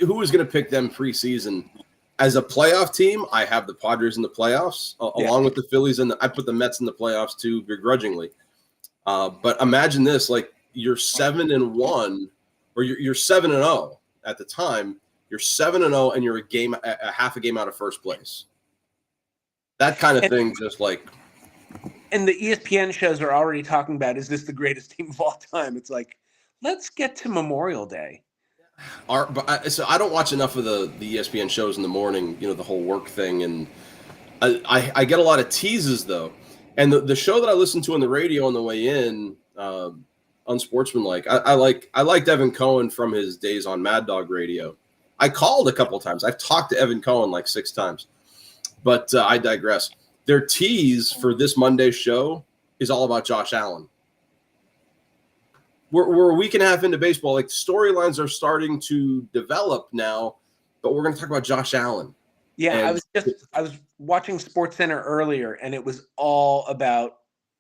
Who is going to pick them preseason? As a playoff team, I have the Padres in the playoffs, along with the Phillies, and I put the Mets in the playoffs too, begrudgingly. But imagine this: like you're 7-1, or you're 7-0 at the time. You're 7-0, and you're a half a game out of first place. That kind of thing, just like. And the ESPN shows are already talking about, is this the greatest team of all time? It's like, let's get to Memorial Day. So I don't watch enough of the ESPN shows in the morning, the whole work thing, and I get a lot of teases though. And the show that I listened to on the radio on the way in, Unsportsmanlike, I liked Evan Cohen from his days on Mad Dog Radio. I called a couple of times. I've talked to Evan Cohen like 6 times, but I digress. Their tease for this Monday's show is all about Josh Allen. We're a week and a half into baseball. Like, storylines are starting to develop now, but we're going to talk about Josh Allen. Yeah, I was watching SportsCenter earlier, and it was all about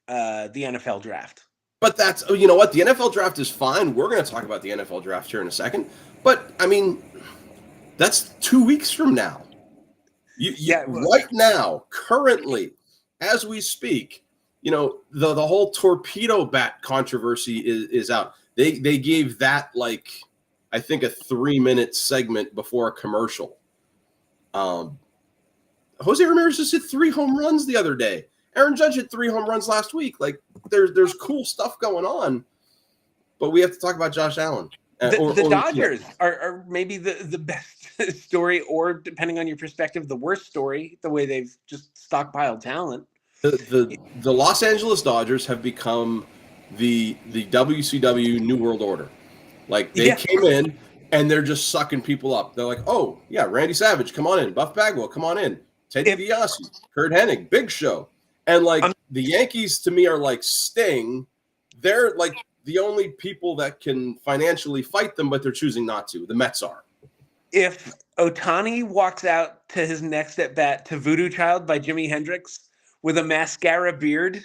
the NFL draft. But that's, you know what? The NFL draft is fine. We're going to talk about the NFL draft here in a second. But, I mean, that's 2 weeks from now. Right now, currently, as we speak, the whole torpedo bat controversy is out. They gave that, like, I think a 3-minute segment before a commercial. Jose Ramirez just hit 3 home runs the other day. Aaron Judge hit 3 home runs last week. Like, there's cool stuff going on, but we have to talk about Josh Allen. The Dodgers are maybe the best story, or depending on your perspective, the worst story, the way they've just stockpiled talent. The Los Angeles Dodgers have become the WCW New World Order. Like, they came in and they're just sucking people up. They're like, oh, yeah, Randy Savage, come on in. Buff Bagwell, come on in. Ted DiBiase, Kurt Hennig, Big Show. And, like, the Yankees, to me, are like Sting. They're, like, the only people that can financially fight them, but they're choosing not to. The Mets are. If Ohtani walks out to his next at-bat to Voodoo Child by Jimi Hendrix with a mascara beard,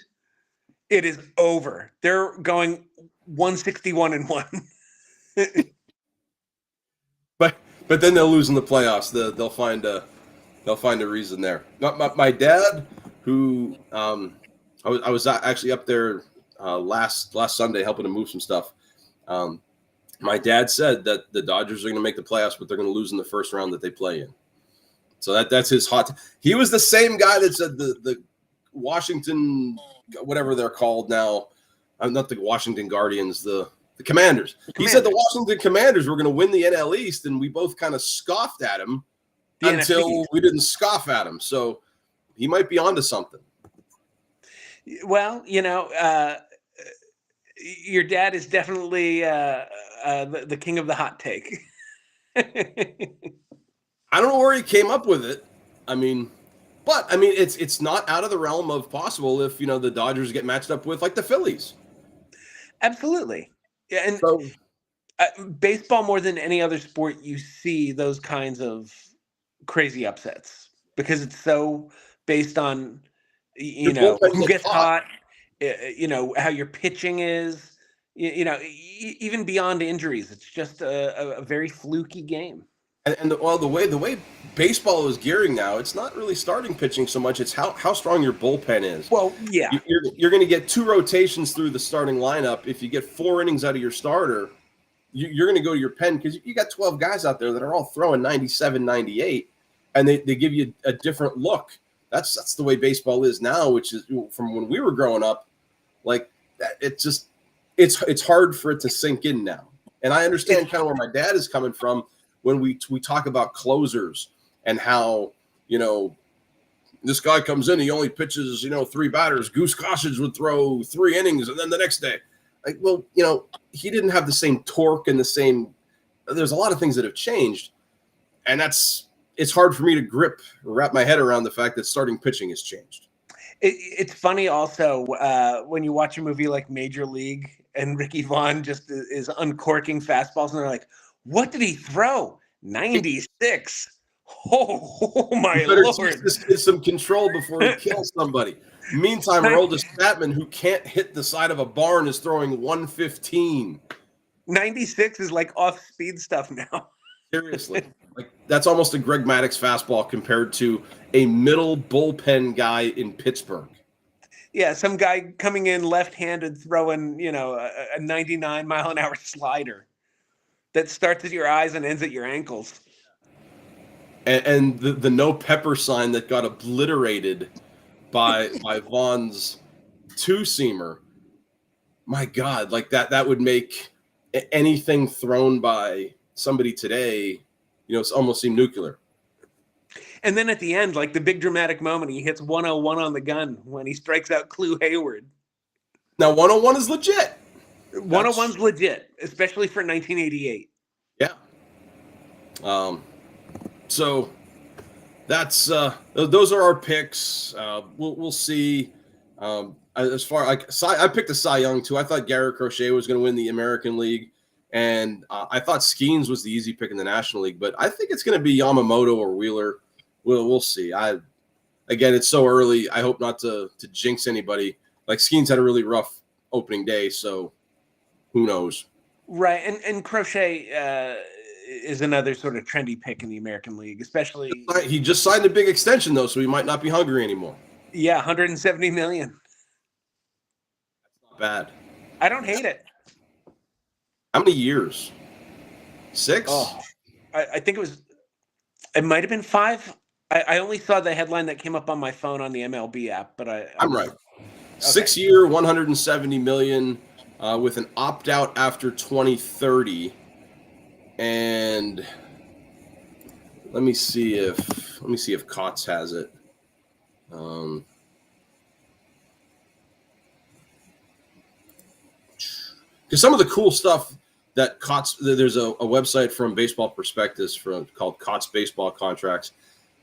it is over. They're going 161-1. But then they'll lose in the playoffs. They'll find a reason there. My dad, who I was actually up there last Sunday helping to move some stuff. My dad said that the Dodgers are going to make the playoffs, but they're going to lose in the first round that they play in. So that's his hot. He was the same guy that said the Washington, whatever they're called now, not the Washington Guardians, the Commanders. He said the Washington Commanders were going to win the NL East, and we both kind of scoffed at him until we didn't scoff at him. So he might be onto something. Well, your dad is definitely the king of the hot take. I don't know where he came up with it. But it's not out of the realm of possible if the Dodgers get matched up with like the Phillies. Absolutely, yeah. And so, baseball, more than any other sport, you see those kinds of crazy upsets because it's so based on who gets hot, how your pitching is, even beyond injuries. It's just a very fluky game. And the way baseball is gearing now, it's not really starting pitching so much. It's how strong your bullpen is. Well, yeah. You're going to get 2 rotations through the starting lineup. If you get 4 innings out of your starter, you're going to go to your pen because you got 12 guys out there that are all throwing 97, 98, and they give you a different look. That's the way baseball is now, which is from when we were growing up. Like it's hard for it to sink in now. And I understand kind of where my dad is coming from when we talk about closers and how, this guy comes in, he only pitches, 3 batters. Goose Gossage would throw 3 innings, and then the next day. Like, well, he didn't have the same torque and there's a lot of things that have changed. And it's hard for me to wrap my head around the fact that starting pitching has changed. It's funny also when you watch a movie like Major League and Ricky Vaughn just is uncorking fastballs, and they're like, what did he throw? 96. Oh my Lord. This kid some control before he kills somebody. Meantime, Aroldis Chapman, who can't hit the side of a barn, is throwing 115. 96 is like off-speed stuff now. Seriously. Like that's almost a Greg Maddux fastball compared to a middle bullpen guy in Pittsburgh. Yeah, some guy coming in left-handed throwing, a 99-mile-an-hour slider that starts at your eyes and ends at your ankles. And the no pepper sign that got obliterated by Vaughn's 2-seamer. My God, like that would make anything thrown by somebody today, it's almost seem nuclear. And then at the end, like the big dramatic moment, he hits 101 on the gun when he strikes out Clu Hayward. Now 101 is legit. 101's legit, especially for 1988. Yeah. So that's those are our picks. We'll see. As far I picked the Cy Young too. I thought Garrett Crochet was going to win the American League, and I thought Skeens was the easy pick in the National League. But I think it's going to be Yamamoto or Wheeler. We'll see. Again, it's so early. I hope not to jinx anybody. Like Skeens had a really rough opening day, so who knows? Right, and Crochet is another sort of trendy pick in the American League, especially. He just signed a big extension though, so he might not be hungry anymore. Yeah, $170 million. That's not bad. I don't hate it. How many years? 6? Oh, I think it might have been 5. I only saw the headline that came up on my phone on the MLB app, but I'm right. Okay. 6-year, $170 million with an opt-out after 2030. And let me see if Kotz has it. Because some of the cool stuff that Kotz, there's a website from Baseball Prospectus called Kotz Baseball Contracts.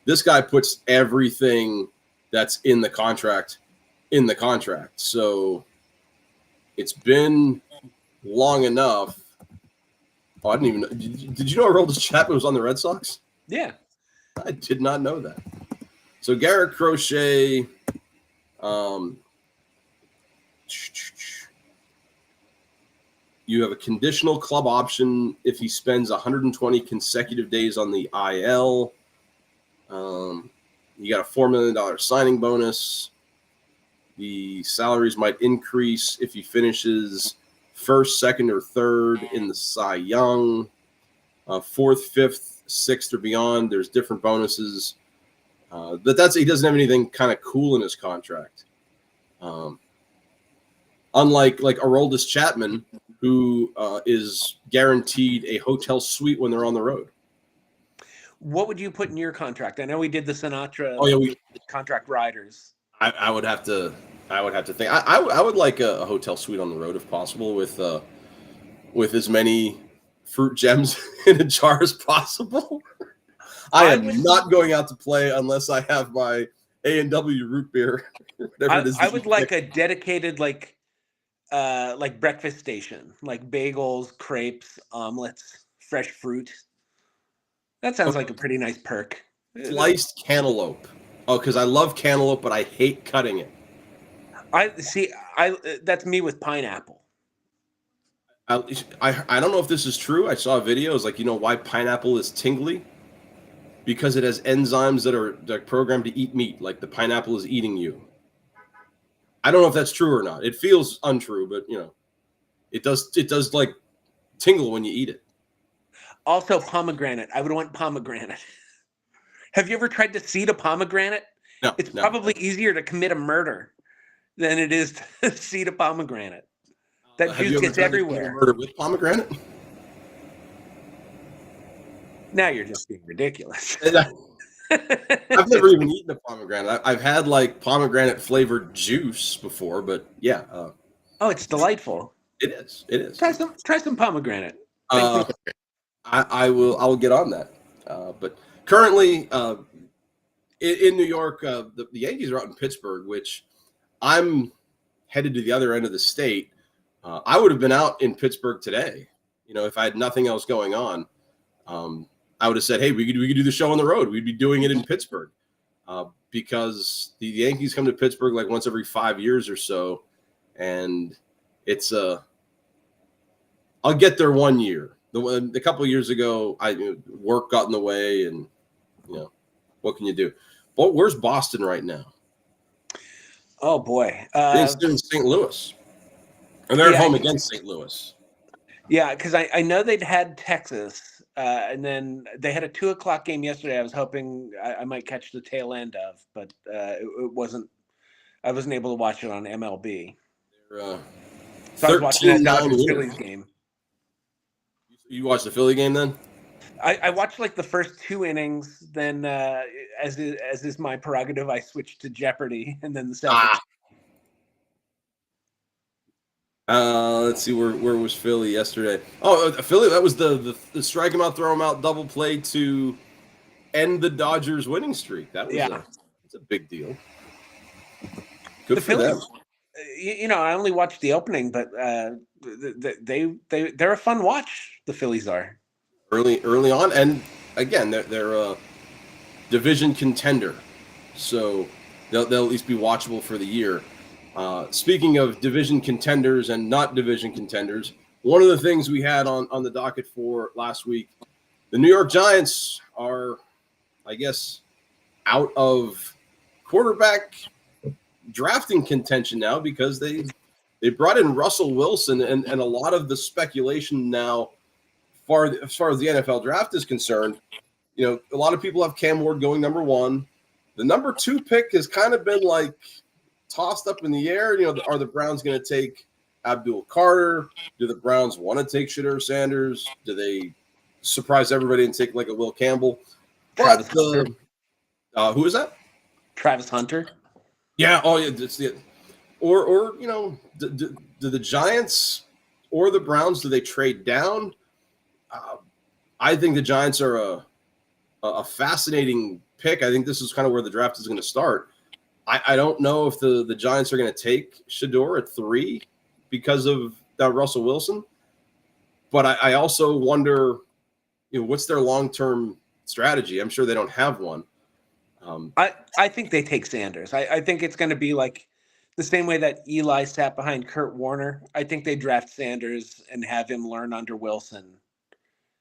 This guy puts everything that's in the contract. So it's been long enough. Oh, I didn't even know. Did you know Aroldis Chapman was on the Red Sox? Yeah. I did not know that. So Garrett Crochet, you have a conditional club option if he spends 120 consecutive days on the IL. You got a $4 million signing bonus. The salaries might increase if he finishes first, second, or third in the Cy Young. Fourth, fifth, sixth, or beyond. There's different bonuses. But he doesn't have anything kind of cool in his contract. Unlike Aroldis Chapman, who is guaranteed a hotel suite when they're on the road. What would you put in your contract? I know we did the Sinatra contract riders. I would have to think. I would like a hotel suite on the road if possible, with as many fruit gems in a jar as possible. I am not going out to play unless I have my A&W root beer. I would like a dedicated like breakfast station, like bagels, crepes, omelets, fresh fruit. That sounds like a pretty nice perk. Sliced cantaloupe. Oh, because I love cantaloupe, but I hate cutting it. That's me with pineapple. I don't know if this is true. I saw a video. It's like, why pineapple is tingly? Because it has enzymes that are programmed to eat meat, like the pineapple is eating you. I don't know if that's true or not. It feels untrue, but it does like tingle when you eat it. Also, pomegranate. I would want pomegranate. Have you ever tried to seed a pomegranate? No. It's probably easier to commit a murder than it is to seed a pomegranate. That juice gets everywhere. Murder with pomegranate? Now you're just being ridiculous. I've never even eaten a pomegranate. I've had like pomegranate flavored juice before, but yeah. Oh, it's delightful. It is. It is. Try some pomegranate. I will get on that. But currently, in New York, the Yankees are out in Pittsburgh, which I'm headed to the other end of the state. I would have been out in Pittsburgh today, if I had nothing else going on. I would have said, hey, we could do the show on the road. We'd be doing it in Pittsburgh because the Yankees come to Pittsburgh like once every 5 years or so. And it's I'll get there one year. A couple of years ago, work got in the way, and what can you do? Well, where's Boston right now? Oh boy, they're in St. Louis, and they're at home against St. Louis. Yeah, because I know they'd had Texas, and then they had a 2:00 game yesterday. I was hoping I might catch the tail end of, but it wasn't. I wasn't able to watch it on MLB. So I was watching that Dodgers-Phillies game. You watched the Philly game then? I watched like the first 2 innings. Then, as is my prerogative, I switched to Jeopardy, and then the Celtics. Let's see, where was Philly yesterday? Oh, Philly, that was the strike him out, throw him out double play to end the Dodgers winning streak. That was it's a big deal. Good for them. I only watched the opening, but they're a fun watch. The Phillies are early on, and again, they're a division contender, so they'll at least be watchable for the year. Speaking of division contenders and not division contenders, one of the things we had on the docket for last week, the New York Giants are, I guess, out of quarterback drafting contention now because they brought in Russell Wilson, and a lot of the speculation now, as far as the NFL draft is concerned, a lot of people have Cam Ward going number 1. The number 2 pick has kind of been like tossed up in the air. Are the Browns going to take Abdul Carter? Do the Browns want to take Shadur Sanders? Do they surprise everybody and take like a Will Campbell? Travis Hunter. Who is that? Travis Hunter. Yeah. Oh, yeah. It's the or do the Giants or the Browns, do they trade down? I think the Giants are a fascinating pick. I think this is kind of where the draft is going to start. I don't know if the Giants are going to take Shador at 3 because of that Russell Wilson. But I also wonder, what's their long-term strategy? I'm sure they don't have one. I think they take Sanders. I think it's going to be like the same way that Eli sat behind Kurt Warner. I think they draft Sanders and have him learn under Wilson.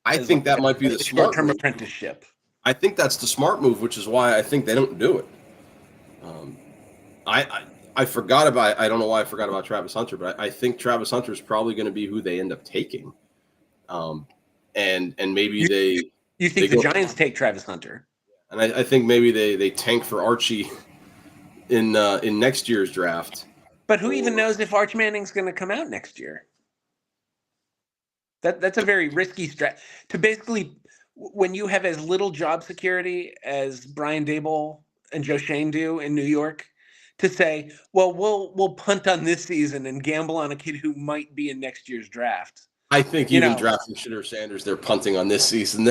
I think that might be the short-term apprenticeship. I think that's the smart move, which is why I think they don't do it. I forgot about. I don't know why I forgot about Travis Hunter, but I think Travis Hunter is probably going to be who they end up taking. And maybe you think the Giants take Travis Hunter, and I think maybe they tank for Archie in next year's draft. But who even knows if Arch Manning's going to come out next year? That's a very risky strat to basically, when you have as little job security as Brian Daboll and Joe Shane do in New York, to say, well, we'll punt on this season and gamble on a kid who might be in next year's draft. I think even drafting Shedeur Sanders, they're punting on this season.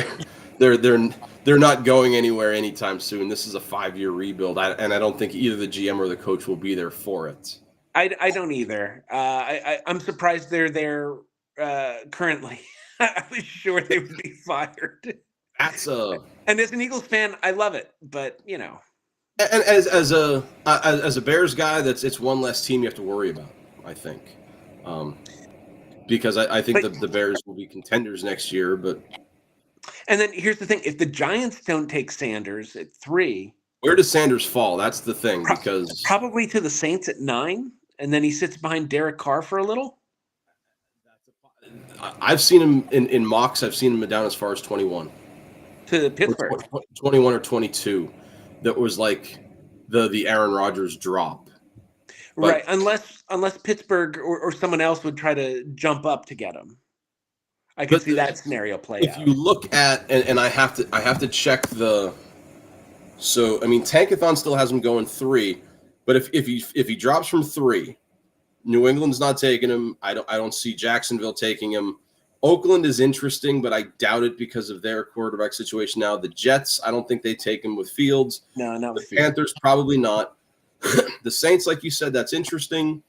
They're not going anywhere anytime soon. This is a 5-year rebuild, and I don't think either the GM or the coach will be there for it. I don't either. I'm surprised they're there currently. I was sure they would be fired. And as an Eagles fan, I love it, but you know. And as a Bears guy, it's one less team you have to worry about, I think. Because I think the Bears will be contenders next year, but. And then here's the thing: if the Giants don't take Sanders at 3, where does Sanders fall? That's the thing, because probably to the Saints at 9, and then he sits behind Derek Carr for a little. I've seen him in mocks. I've seen him down as far as 21 to Pittsburgh, 21 or 22. That was like the Aaron Rodgers drop, right? Unless Pittsburgh or someone else would try to jump up to get him. I could see that scenario play out. If you look at and I have to check the. So I mean, Tankathon still has him going 3, but if he drops from 3, New England's not taking him. I don't see Jacksonville taking him. Oakland is interesting, but I doubt it because of their quarterback situation now. The Jets, I don't think they take him with Fields. No, not with Fields. Panthers, probably not. The Saints, like you said, that's interesting.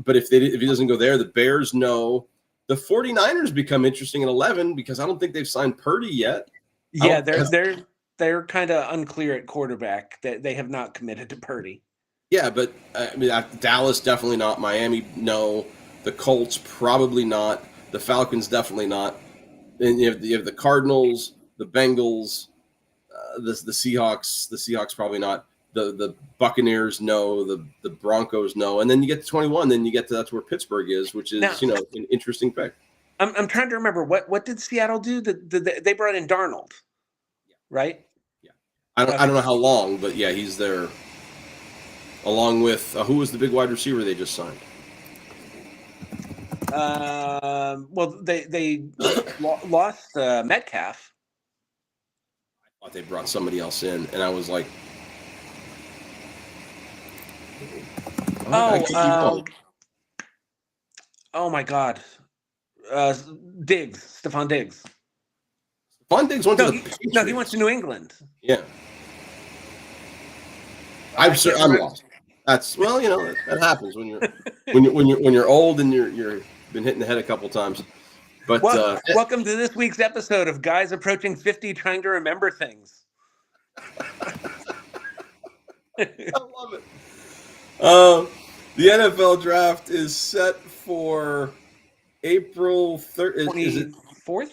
But if he doesn't go there, the Bears, no. The 49ers become interesting at 11 because I don't think they've signed Purdy yet. Yeah, they're kind of unclear at quarterback. They have not committed to Purdy. Yeah, but I mean, Dallas definitely not. Miami, no. The Colts probably not. The Falcons definitely not. And you have the Cardinals, the Bengals, the Seahawks. The Seahawks probably not. The Buccaneers, no. The Broncos, no. And then you get to 21. Then you get to that's where Pittsburgh is, which is now, an interesting pick. I'm trying to remember what did Seattle do? They brought in Darnold, right? Yeah, I don't know how long, but yeah, he's there. Along with who was the big wide receiver they just signed? Well, they lost Metcalf. I thought they brought somebody else in, and I was like, oh my God, Diggs, Stephon Diggs. Stephon Diggs went to the Patriots. No, he went to New England. Yeah, I'm lost. That's that happens when you're old and you're been hitting the head a couple times. But welcome to this week's episode of Guys Approaching 50 Trying to Remember Things. I love it. The NFL draft is set for April 3rd. 24th?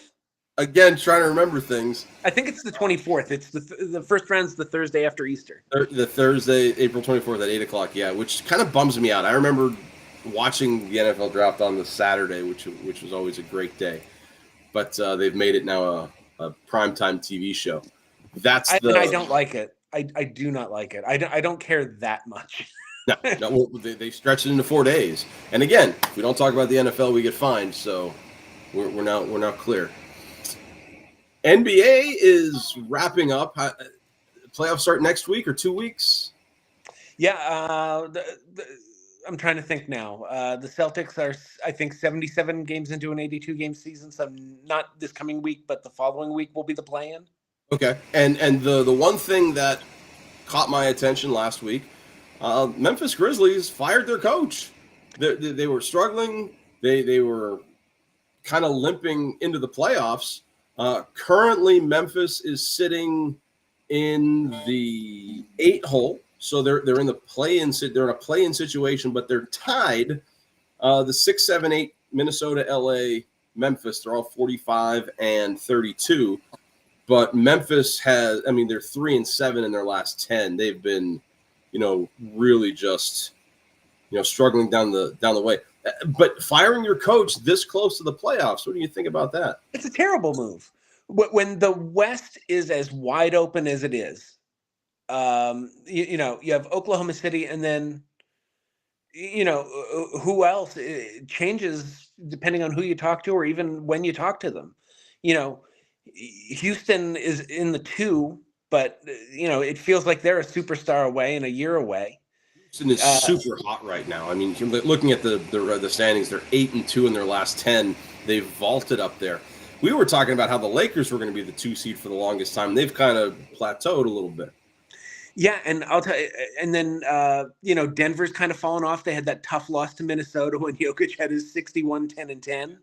Again, trying to remember things. I think it's the 24th. It's the first round's the Thursday after Easter. The Thursday, April 24th at 8 o'clock. Yeah, which kind of bums me out. I remember watching the NFL draft on the Saturday, which was always a great day. But they've made it now a primetime TV show. I don't like it. I do not like it. I don't care that much. No, they stretched it into 4 days. And again, if we don't talk about the NFL, we get fined. So we're now clear. NBA is wrapping up. Playoffs start next week or 2 weeks? Yeah, I'm trying to think now. The Celtics are, I think, 77 games into an 82-game season. So not this coming week, but the following week will be the play-in. Okay. And the one thing that caught my attention last week, Memphis Grizzlies fired their coach. They were struggling. They were kind of limping into the playoffs. Currently, Memphis is sitting in the 8 hole, so they're in the play-in. They're in a play-in situation, but they're tied. The 6, 7, 8 Minnesota, LA, Memphis. They're all 45 and 32, but Memphis they're 3-7 in their last 10. They've been, really just struggling down the way. But firing your coach this close to the playoffs, what do you think about that? It's a terrible move. When the West is as wide open as it is, you have Oklahoma City, and then who else? It changes depending on who you talk to, or even when you talk to them. Houston is in the 2, but it feels like they're a superstar away and a year away. Houston is super hot right now. I mean, looking at the standings, they're 8-2 in their last 10. They've vaulted up there. We were talking about how the Lakers were going to be the 2 seed for the longest time. They've kind of plateaued a little bit. Yeah, and I'll tell you, and then Denver's kind of fallen off. They had that tough loss to Minnesota when Jokic had his 61, 10, and 10.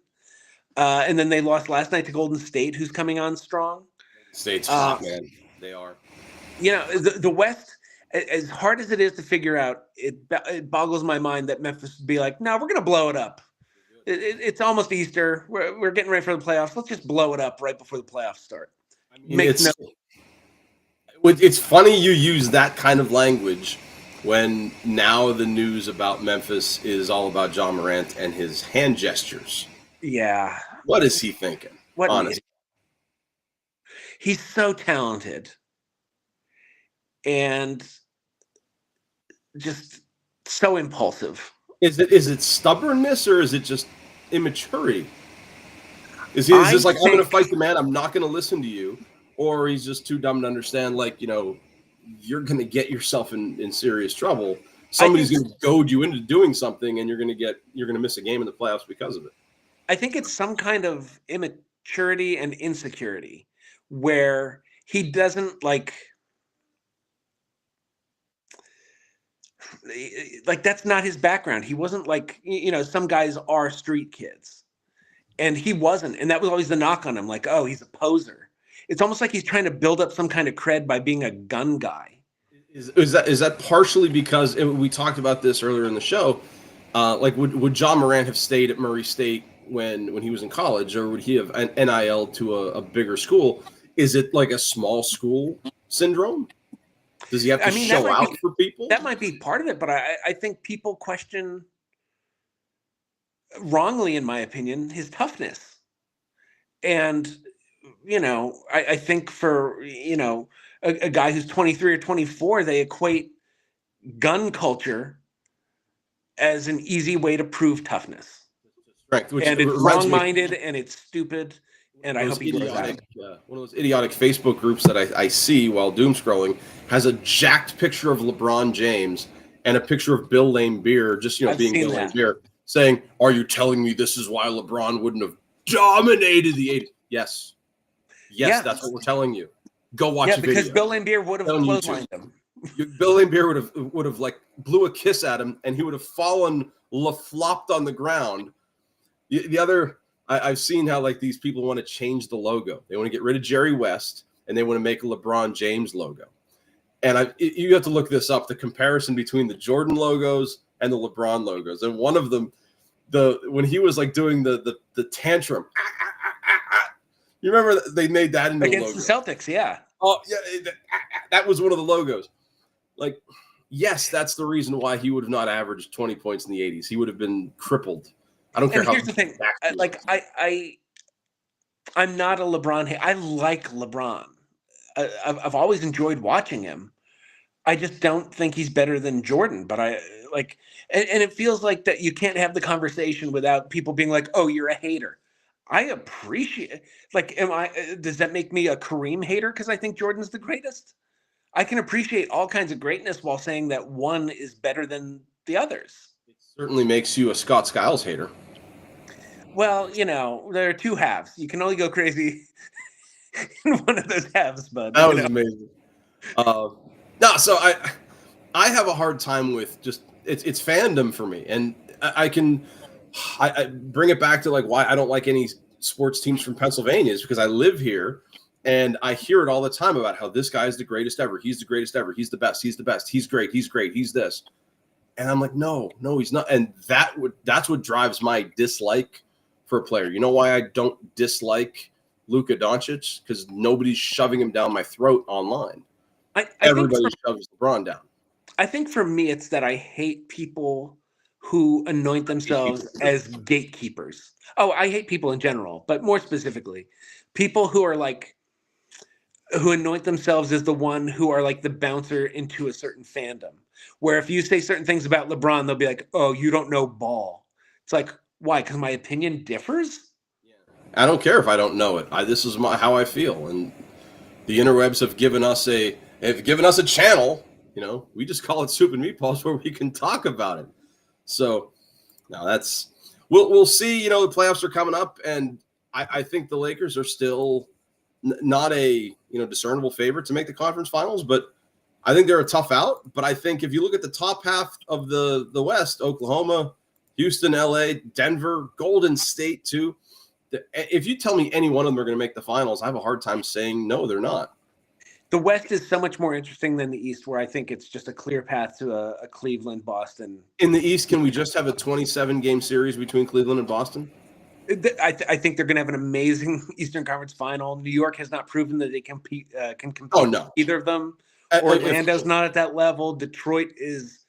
And then they lost last night to Golden State, who's coming on strong. State's hot, man. They are. The West, as hard as it is to figure out, it boggles my mind that Memphis would be like, no, we're going to blow it up. It's almost Easter. We're getting ready for the playoffs. Let's just blow it up right before the playoffs start. It's funny you use that kind of language when now the news about Memphis is all about Ja Morant and his hand gestures. Yeah. What is he thinking? Honestly. He's so talented and just so impulsive. Is it stubbornness, or is it just immaturity? Is this like, I'm going to fight the man, I'm not going to listen to you? Or he's just too dumb to understand, you're going to get yourself in serious trouble. Somebody's going to goad you into doing something, and you're going to miss a game in the playoffs because of it. I think it's some kind of immaturity and insecurity where he doesn't that's not his background. He wasn't some guys are street kids, and he wasn't. And that was always the knock on him. Oh, he's a poser. It's almost like he's trying to build up some kind of cred by being a gun guy. Is that partially because we talked about this earlier in the show? Would Ja Morant have stayed at Murray State when he was in college, or would he have NIL to a bigger school? Is it like a small school syndrome? Does he have to show out for people? That might be part of it, but I think people question, wrongly in my opinion, his toughness. And I think for, a guy who's 23 or 24, they equate gun culture as an easy way to prove toughness. Right. And it's wrong-minded and it's stupid. And I hope he goes out. One of those idiotic Facebook groups that I see while doom scrolling has a jacked picture of LeBron James and a picture of Bill Laimbeer, just being Bill Laimbeer, saying, "Are you telling me this is why LeBron wouldn't have dominated the 80s?" Yes. Yes, that's what we're telling you. Go watch the video. Yeah, because Bill Laimbeer would have clotheslined him. Bill Laimbeer would have blew a kiss at him, and he would have fallen, flopped on the ground. The other, I've seen how these people want to change the logo. They want to get rid of Jerry West, and they want to make a LeBron James logo. And you have to look this up, the comparison between the Jordan logos and the LeBron logos. And one of them, when he was doing the tantrum, you remember they made that into against the Celtics, yeah. Oh, yeah, that was one of the logos. Yes, that's the reason why he would have not averaged 20 points in the 80s. He would have been crippled. I don't care how. Here's the thing, I'm not a LeBron. I like LeBron. I've always enjoyed watching him. I just don't think he's better than Jordan. But and it feels like that you can't have the conversation without people being like, "Oh, you're a hater." I appreciate does that make me a Kareem hater because I think Jordan's the greatest? I can appreciate all kinds of greatness while saying that one is better than the others. It certainly makes you a Scott Skiles hater. Well, there are two halves. You can only go crazy in one of those halves, bud. That was amazing. So I have a hard time with just it's fandom for me, and I bring it back to why I don't like any sports teams from Pennsylvania is because I live here and I hear it all the time about how this guy is the greatest ever. He's the greatest ever. He's the best. He's the best. He's great. He's great. He's this. And I'm like, no, he's not. And that's what drives my dislike for a player. You know why I don't dislike Luka Doncic? Because nobody's shoving him down my throat online. Everybody shoves LeBron down. I think for me, it's that I hate people who anoint themselves as gatekeepers. Oh, I hate people in general, but more specifically, people who are like who anoint themselves as the one who are like the bouncer into a certain fandom. Where if you say certain things about LeBron, they'll be like, "Oh, you don't know ball." It's like, why? Because my opinion differs. I don't care if I don't know it. This is how I feel, and the interwebs have given us a channel. You know, we just call it Soup and Meatballs, where we can talk about it. So now we'll see. You know, the playoffs are coming up, and I think the Lakers are still not a discernible favorite to make the conference finals, but I think they're a tough out. But I think if you look at the top half of the West, Oklahoma, Houston, LA, Denver, Golden State too. If you tell me any one of them are going to make the finals, I have a hard time saying no, they're not. The West is so much more interesting than the East, where I think it's just a clear path to a Cleveland, Boston. In the East, can we just have a 27-game series between Cleveland and Boston? I think they're going to have an amazing Eastern Conference final. New York has not proven that they can compete with either of them. Orlando's not at that level. Detroit is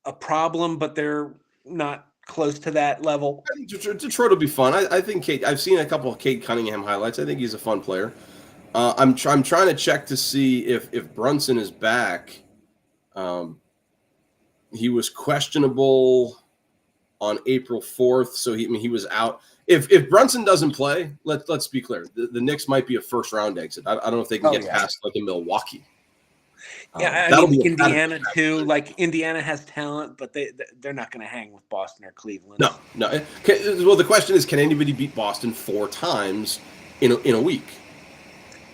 a problem, but they're not close to that level. I think Detroit will be fun. I think I've seen a couple of Cade Cunningham highlights. I think he's a fun player. I'm trying to check to see if Brunson is back. He was questionable on April 4th, so he was out. If Brunson doesn't play, let's be clear, the Knicks might be a first round exit. I don't know if they can get past like in Milwaukee. Yeah, I mean Indiana too. Like Indiana has talent, but they're not going to hang with Boston or Cleveland. No. Well, the question is, can anybody beat Boston 4 times in a week?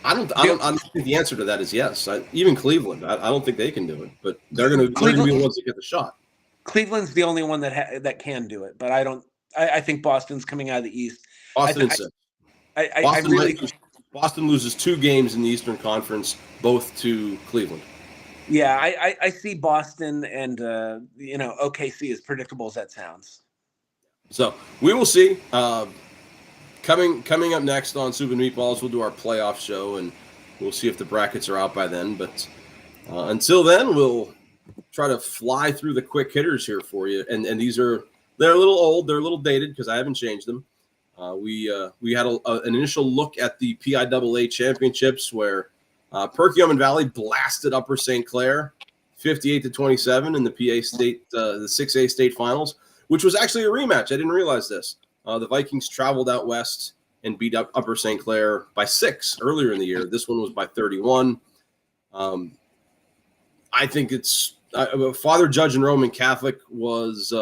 I don't think the answer to that is yes. Even Cleveland, I don't think they can do it, but they're going to be the ones that get the shot. Cleveland's the only one that can do it, but I think Boston's coming out of the East. Boston loses 2 games in the Eastern Conference, both to Cleveland. Yeah, I see Boston and OKC as predictable as that sounds. So we will see. Coming up next on Soup and Meatballs, we'll do our playoff show, and we'll see if the brackets are out by then. But until then, we'll try to fly through the quick hitters here for you. And they're a little old, they're a little dated because I haven't changed them. We had an initial look at the PIAA championships where Perkiomen Valley blasted Upper St. Clair 58-27 in the PA State, the 6A state finals, which was actually a rematch. I didn't realize this. The Vikings traveled out west and beat up Upper St. Clair by 6 earlier in the year. This one was by 31. I think it's Father Judge and Roman Catholic was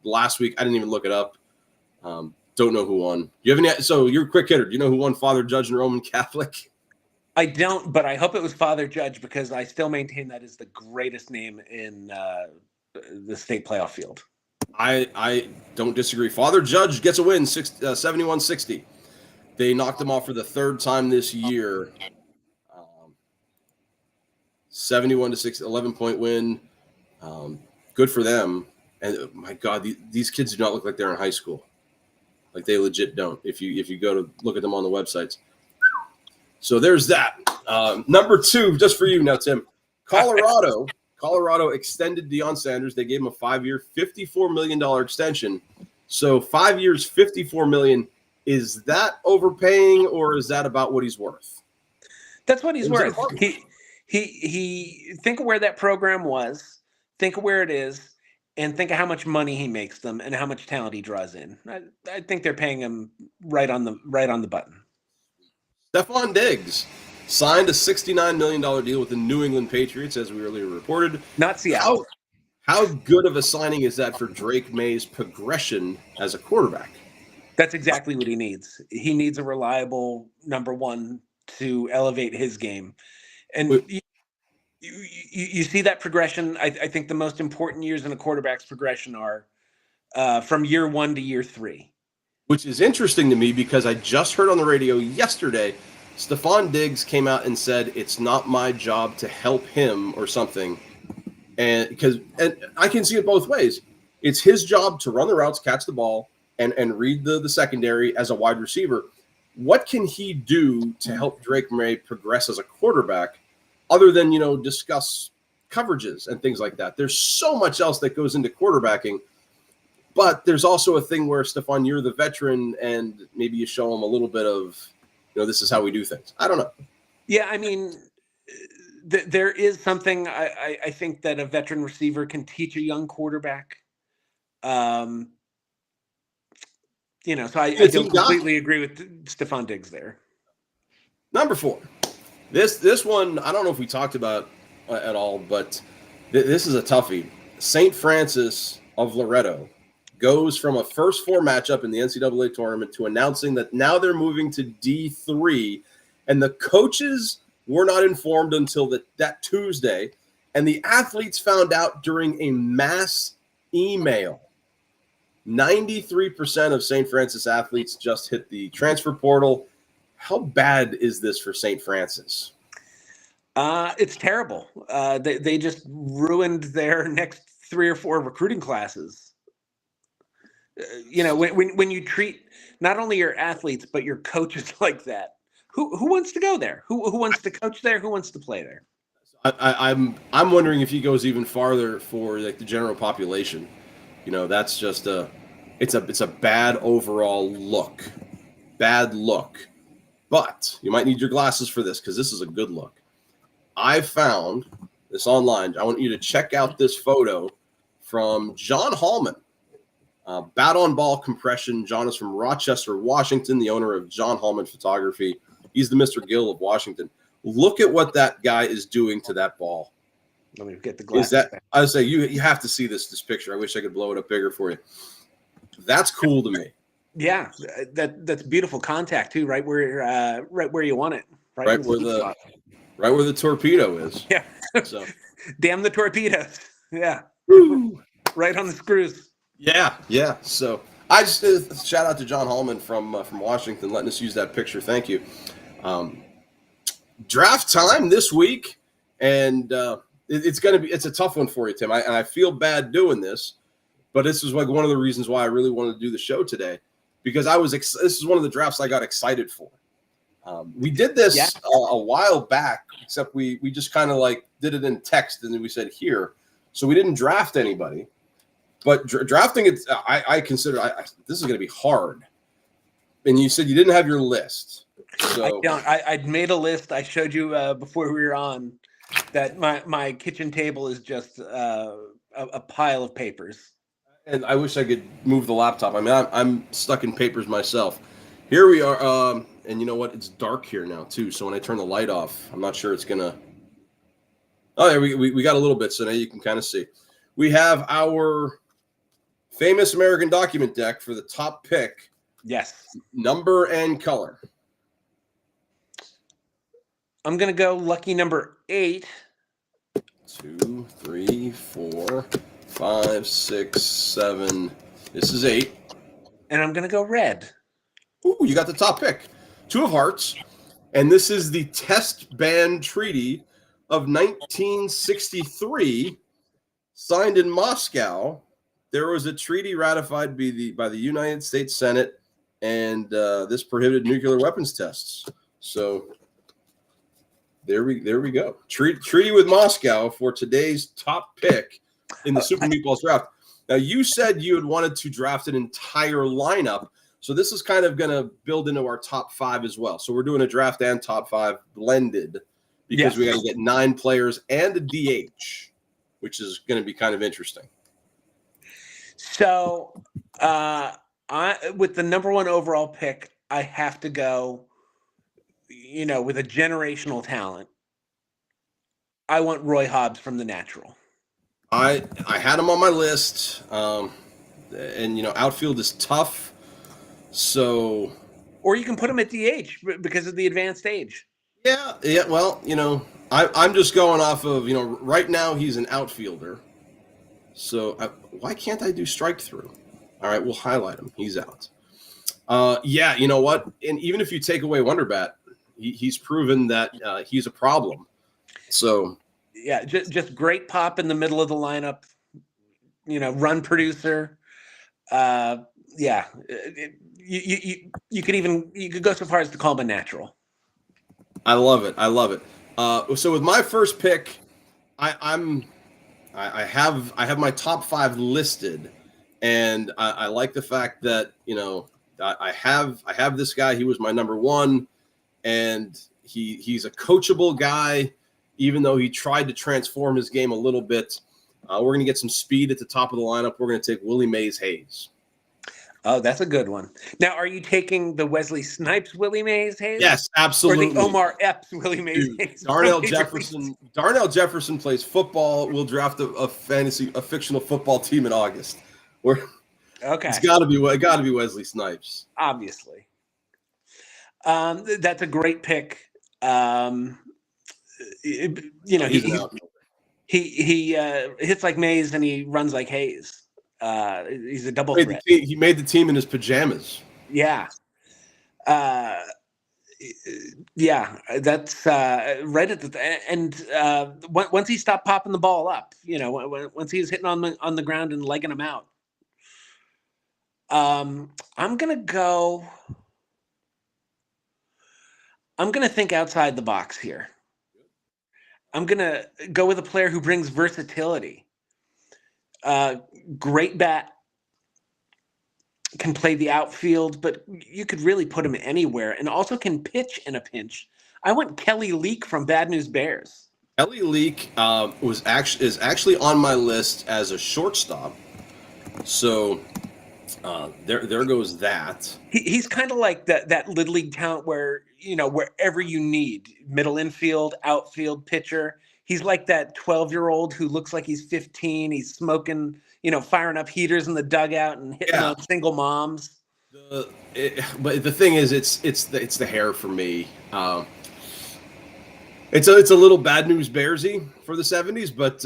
last week. I didn't even look it up. Don't know who won. Do you have any? So you're a quick hitter. Do you know who won Father Judge and Roman Catholic? I don't, but I hope it was Father Judge because I still maintain that is the greatest name in the state playoff field. I don't disagree. Father Judge gets a win, 71-60. They knocked him off for the 3rd time this year. 71-6, 11-point win. Good for them. And my God, these kids do not look like they're in high school. Like they legit don't. If you go to look at them on the websites. So there's that. Number 2, just for you now, Tim. Colorado extended Deion Sanders. They gave him a 5-year, $54 million extension. So 5 years, $54 million. Is that overpaying, or is that about what he's worth? That's what he's worth. He think of where that program was, think of where it is, and think of how much money he makes them and how much talent he draws in. I think they're paying him right on the button. Stephon Diggs signed a $69 million deal with the New England Patriots, as we earlier reported. Not Seattle. How good of a signing is that for Drake May's progression as a quarterback? That's exactly what he needs. He needs a reliable number 1 to elevate his game. And you see that progression. I think the most important years in a quarterback's progression are from year 1 to year 3. Which is interesting to me because I just heard on the radio yesterday, Stephon Diggs came out and said, it's not my job to help him or something. And I can see it both ways. It's his job to run the routes, catch the ball, and read the secondary as a wide receiver. What can he do to help Drake May progress as a quarterback other than, discuss coverages and things like that? There's so much else that goes into quarterbacking. But there's also a thing where, Stefan, you're the veteran, and maybe you show them a little bit of, this is how we do things. I don't know. Yeah, I mean, there is something I think that a veteran receiver can teach a young quarterback. So I don't completely agree with Stephon Diggs there. Number 4. This one, I don't know if we talked about at all, but this is a toughie. St. Francis of Loretto goes from a first 4 matchup in the NCAA tournament to announcing that now they're moving to D3, and the coaches were not informed until that Tuesday, and the athletes found out during a mass email. 93% of St. Francis athletes just hit the transfer portal. How bad is this for St. Francis? It's terrible. They just ruined their next 3 or 4 recruiting classes. When you treat not only your athletes but your coaches like that, who wants to go there? Who wants to coach there? Who wants to play there? I'm wondering if he goes even farther for like the general population. That's just it's a bad overall look. Bad look. But you might need your glasses for this, because this is a good look. I found this online. I want you to check out this photo from John Hallman. Bat on ball compression. John is from Rochester, Washington, the owner of John Hallman Photography. He's the Mr. Gill of Washington. Look at what that guy is doing to that ball. Let me get the glasses. I would say you have to see this picture. I wish I could blow it up bigger for you. That's cool to me. Yeah, that's beautiful contact too, right where you want it. Right where the torpedo is. Yeah. So damn the torpedoes. Yeah. Woo. Right on the screws. Yeah. So I just shout out to John Hallman from Washington letting us use that picture. Thank you. Draft time this week, and it's a tough one for you, Tim. I feel bad doing this, but this is like one of the reasons why I really wanted to do the show today, because this is one of the drafts I got excited for. We did this a while back, except we just kind of like did it in text, and then we said here, so we didn't draft anybody. But drafting it, I consider this is going to be hard. And you said you didn't have your list. So. I don't. I'd made a list. I showed you before we were on that my kitchen table is just a pile of papers. And I wish I could move the laptop. I mean, I'm stuck in papers myself. Here we are. And you know what? It's dark here now, too. So when I turn the light off, I'm not sure it's going to. Oh, yeah, we got a little bit. So now you can kind of see. We have our famous American document deck for the top pick. Yes. Number and color. I'm going to go lucky number 8. 2, 3, 4, 5, 6, 7. This is 8. And I'm going to go red. Ooh, you got the top pick. 2 of hearts. And this is the Test Ban Treaty of 1963, signed in Moscow. There was a treaty ratified by the United States Senate, and this prohibited nuclear weapons tests. So there we go. Treaty with Moscow for today's top pick in the Super Meatballs draft. Now, you said you had wanted to draft an entire lineup, so this is kind of going to build into our top 5 as well. So we're doing a draft and top 5 blended, because we got to get 9 players and a DH, which is going to be kind of interesting. So, with the number 1 overall pick, I have to go, with a generational talent. I want Roy Hobbs from The Natural. I had him on my list, and outfield is tough. So, or you can put him at DH because of the advanced age. Yeah. Well, I'm just going off of right now he's an outfielder. So why can't I do strike through? All right, we'll highlight him. He's out. Yeah, you know what? And even if you take away Wonderbat, he's proven that he's a problem. So yeah, just great pop in the middle of the lineup. Run producer. Yeah, you could go so far as to call him a natural. I love it. So with my first pick, I have my top 5 listed, And I like the fact that, I have this guy. He was my number one, and he's a coachable guy, even though he tried to transform his game a little bit. We're going to get some speed at the top of the lineup. We're going to take Willie Mays Hayes. Oh, that's a good one. Now, are you taking the Wesley Snipes Willie Mays Hayes? Yes, absolutely. Or the Omar Epps Willie Mays Hayes? Darnell Jefferson plays football. We'll draft a fictional football team in August. Okay. It's got to be Wesley Snipes. Obviously. That's a great pick. He hits like Mays and he runs like Hayes. He's a double threat. He made the team in his pajamas. Yeah. Yeah, that's right at the and once he stopped popping the ball up, once he was hitting on the ground and legging him out. I'm gonna think outside the box here. I'm gonna go with a player who brings versatility. Great bat, can play the outfield, but you could really put him anywhere, and also can pitch in a pinch. I went Kelly Leak from Bad News Bears. Kelly Leak is actually on my list as a shortstop. So there goes that. He's kind of like that little league talent where wherever you need, middle infield, outfield, pitcher. He's like that 12-year-old who looks like he's 15. He's smoking, firing up heaters in the dugout and hitting on single moms. But the thing is, it's the hair for me. It's a little Bad News Bearsy for the 70s, but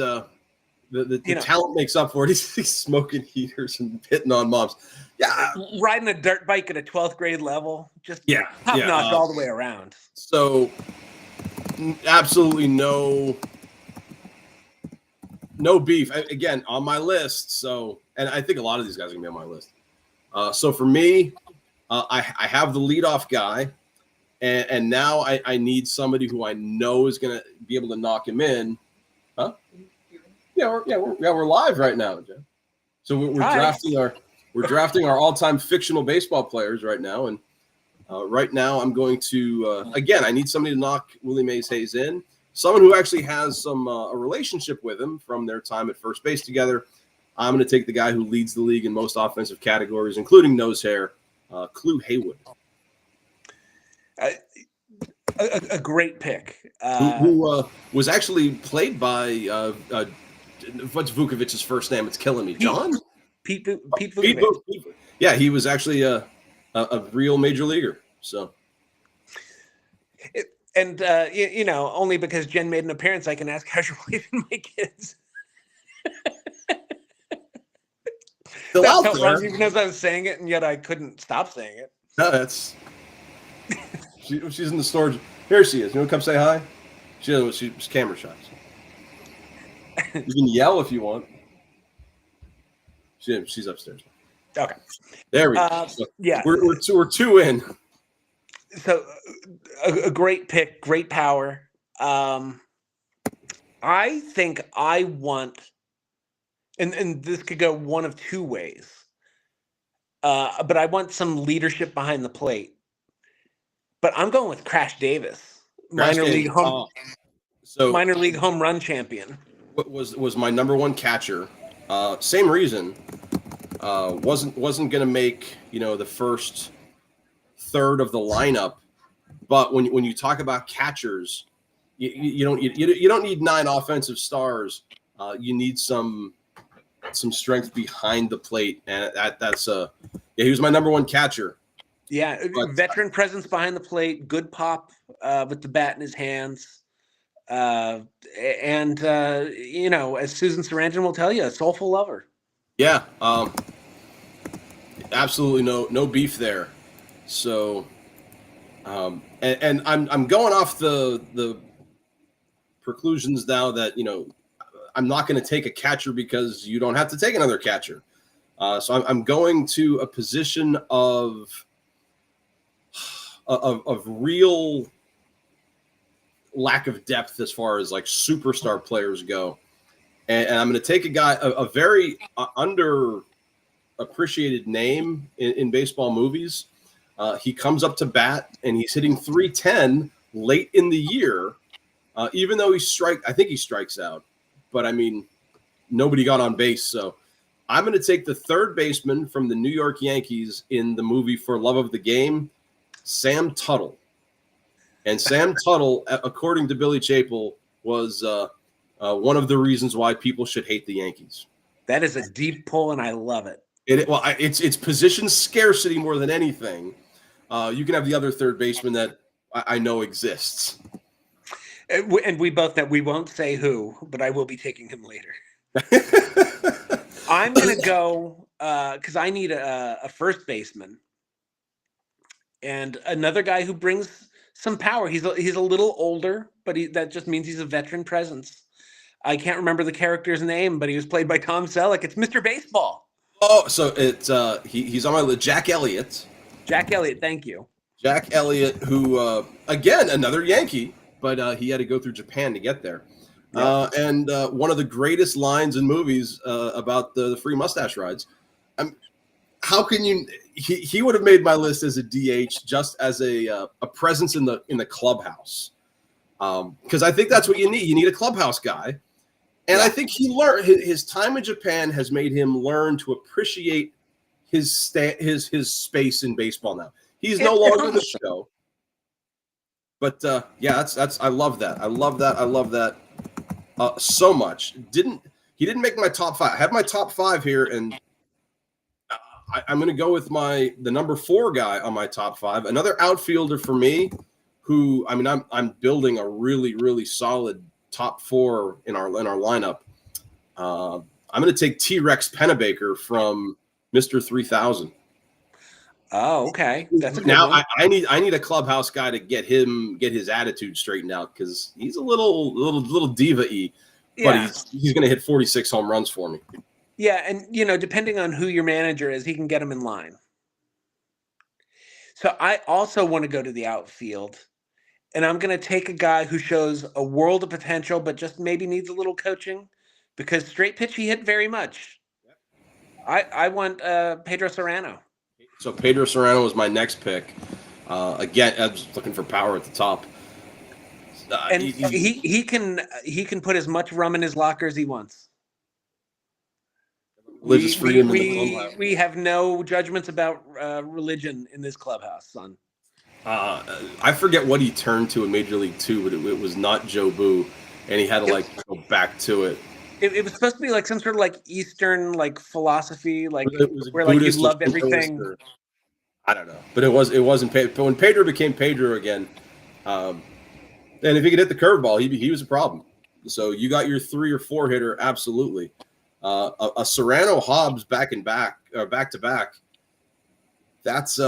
the talent makes up for it. He's smoking heaters and hitting on moms. Yeah, riding a dirt bike at a 12th grade level, just top notch all the way around. So absolutely no beef. Again, on my list. So, and I think a lot of these guys are gonna be on my list. So for me, I have the leadoff guy, and now I need somebody who I know is gonna be able to knock him in. Huh? Yeah, we're live right now, Jeff. So we're drafting our all-time fictional baseball players right now, and right now I'm going to again, I need somebody to knock Willie Mays Hayes in. Someone who actually has some a relationship with him from their time at first base together. I'm going to take the guy who leads the league in most offensive categories, including nose hair, Clue Haywood. A great pick. Who was actually played by what's Vukovic's first name? It's killing me. John? Pete Vukovic. Yeah, he was actually a real major leaguer. So. And only because Jen made an appearance, I can ask how's your wife and my kids. Still that's out how there. wrong, even as I was saying it, and yet I couldn't stop saying it. No, that's she's in the storage. Here she is. You want to come say hi? She's camera shy. You can yell if you want. She's upstairs. Okay. There we go. Yeah. We're two in. So a great pick, great power. I think I want, and this could go one of two ways, but I want some leadership behind the plate. But I'm going with Crash Davis, minor league home run champion. Was my number one catcher. Same reason. Wasn't going to make the first third of the lineup, but when you talk about catchers, you don't need 9 offensive stars. You need some strength behind the plate, and he was my number one catcher. Yeah, veteran presence behind the plate, good pop with the bat in his hands, and as Susan Sarandon will tell you, a soulful lover. Yeah, absolutely no beef there. So, and I'm going off the preclusions now that I'm not going to take a catcher because you don't have to take another catcher. So I'm going to a position of real lack of depth as far as like superstar players go, and I'm going to take a guy, a very appreciated name in baseball movies. He comes up to bat and he's hitting 310 late in the year, even though I think he strikes out. But I mean, nobody got on base. So I'm going to take the third baseman from the New York Yankees in the movie For Love of the Game, Sam Tuttle. And Sam Tuttle, according to Billy Chapel, was one of the reasons why people should hate the Yankees. That is a deep pull, and I love it. It's position scarcity more than anything. You can have the other third baseman that I know exists. And we both know we won't say who, but I will be taking him later. I'm going to go because I need a first baseman and another guy who brings some power. He's a little older, but that just means he's a veteran presence. I can't remember the character's name, but he was played by Tom Selleck. It's Mr. Baseball. Oh, so it's he's on my list. Jack Elliott. Jack Elliott, thank you. Jack Elliott, who again another Yankee, but he had to go through Japan to get there. Yep. And one of the greatest lines in movies about the free mustache rides. How can you? He would have made my list as a DH, just as a presence in the clubhouse, because I think that's what you need. You need a clubhouse guy, and I think he learned his time in Japan has made him learn to appreciate his space in baseball. Now he's no longer the show, but that's I love that. I love that so much. He didn't make my top 5. I have my top 5 here, and I'm going to go with the number 4 guy on my top 5. Another outfielder for me, who I'm building a really, really solid top 4 in our lineup. I'm going to take T-Rex Pennebaker from Mr. 3000. Oh, okay. That's a good now one. I need a clubhouse guy to get his attitude straightened out, because he's a little diva-y, but he's going to hit 46 home runs for me. Yeah, and depending on who your manager is, he can get him in line. So I also want to go to the outfield, and I'm going to take a guy who shows a world of potential, but just maybe needs a little coaching, because straight pitch he hit very much. I want Pedro Serrano. So Pedro Serrano was my next pick. Again, I was looking for power at the top. And he can put as much rum in his locker as he wants. We have no judgments about religion in this clubhouse, son. I forget what he turned to in Major League 2, but it was not Joe Boo, and he had to go back to it. It was supposed to be like some sort of like Eastern philosophy, like where Buddhist, you loved everything. I don't know, but it wasn't. But when Pedro became Pedro again, and if he could hit the curveball, he was a problem. So you got your 3 or 4 hitter, absolutely. A Serrano Hobbs back to back. That's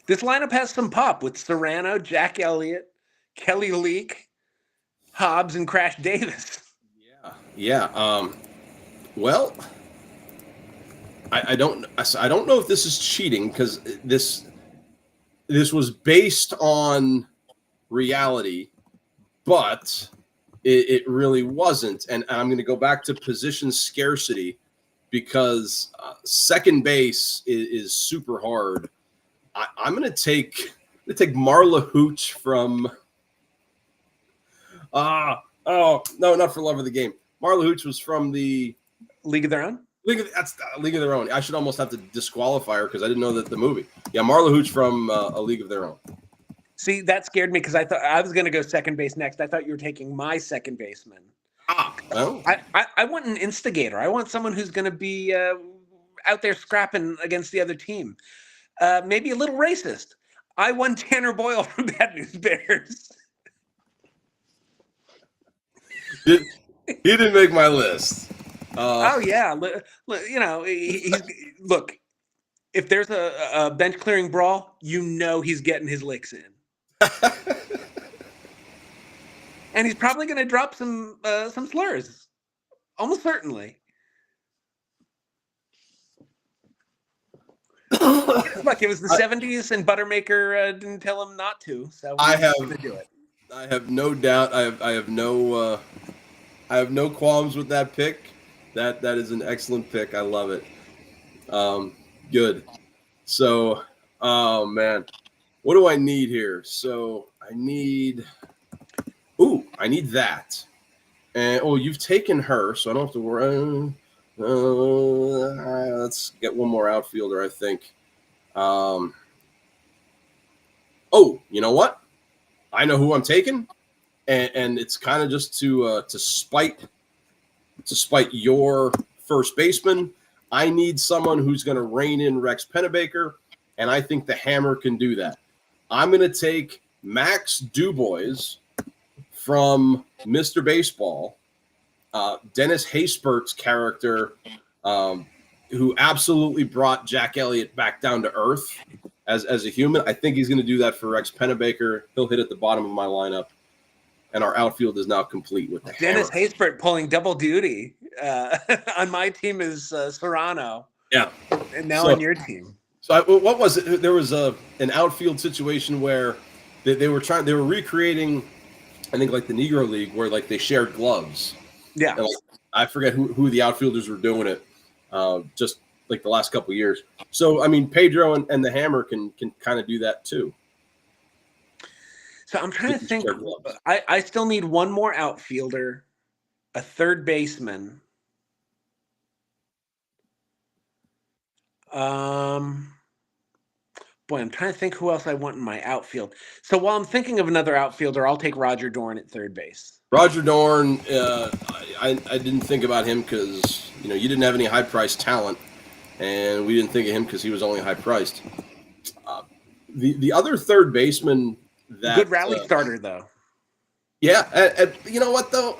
This lineup has some pop with Serrano, Jack Elliott, Kelly Leak, Hobbs, and Crash Davis. Yeah. Well, I don't know if this is cheating, because this was based on reality, but it really wasn't. And I'm going to go back to position scarcity, because second base is super hard. I'm going to take Marla Hooch from. Oh no, not For Love of the Game. Marla Hooch was from the League of Their Own. League of Their Own. I should almost have to disqualify her, because I didn't know that the movie. Yeah, Marla Hooch from A League of Their Own. See, that scared me, because I thought I was going to go second base next. I thought you were taking my second baseman. Well. I want an instigator. I want someone who's going to be out there scrapping against the other team. Maybe a little racist. I want Tanner Boyle from Bad News Bears. He didn't make my list. Oh yeah, look. If there's a bench clearing brawl, he's getting his licks in, and he's probably going to drop some slurs, almost certainly. Look, it was the 70s, and Buttermaker didn't tell him not to, so I have to do it. I have no doubt. I have no qualms with that pick. That is an excellent pick. I love it. Good. So, oh man, what do I need here? So I need that. And you've taken her, so I don't have to worry. Let's get one more outfielder, I think. You know what? I know who I'm taking, and it's kind of just to spite your first baseman. I need someone who's going to rein in Rex Pennebaker, and I think the Hammer can do that. I'm going to take Max Dubois from Mr. Baseball, Dennis Haysbert's character, who absolutely brought Jack Elliott back down to earth as a human. I think he's going to do that for Rex Pennebaker. He'll hit at the bottom of my lineup, and our outfield is now complete with the Dennis Hammer. Haysbert pulling double duty. On my team is Serrano. Yeah. And now on your team. So what was it? There was an outfield situation where they were recreating, I think, like the Negro League, where like they shared gloves. Yeah. And, like, I forget who the outfielders were doing it, just like the last couple of years. So, I mean, Pedro and the Hammer can kind of do that too. So I'm trying to think. I still need one more outfielder, a third baseman. Boy, I'm trying to think who else I want in my outfield. So while I'm thinking of another outfielder, I'll take Roger Dorn at third base. Roger Dorn, I didn't think about him because you didn't have any high-priced talent, and we didn't think of him because he was only high-priced. The other third baseman that good rally starter though. Yeah, and you know what though,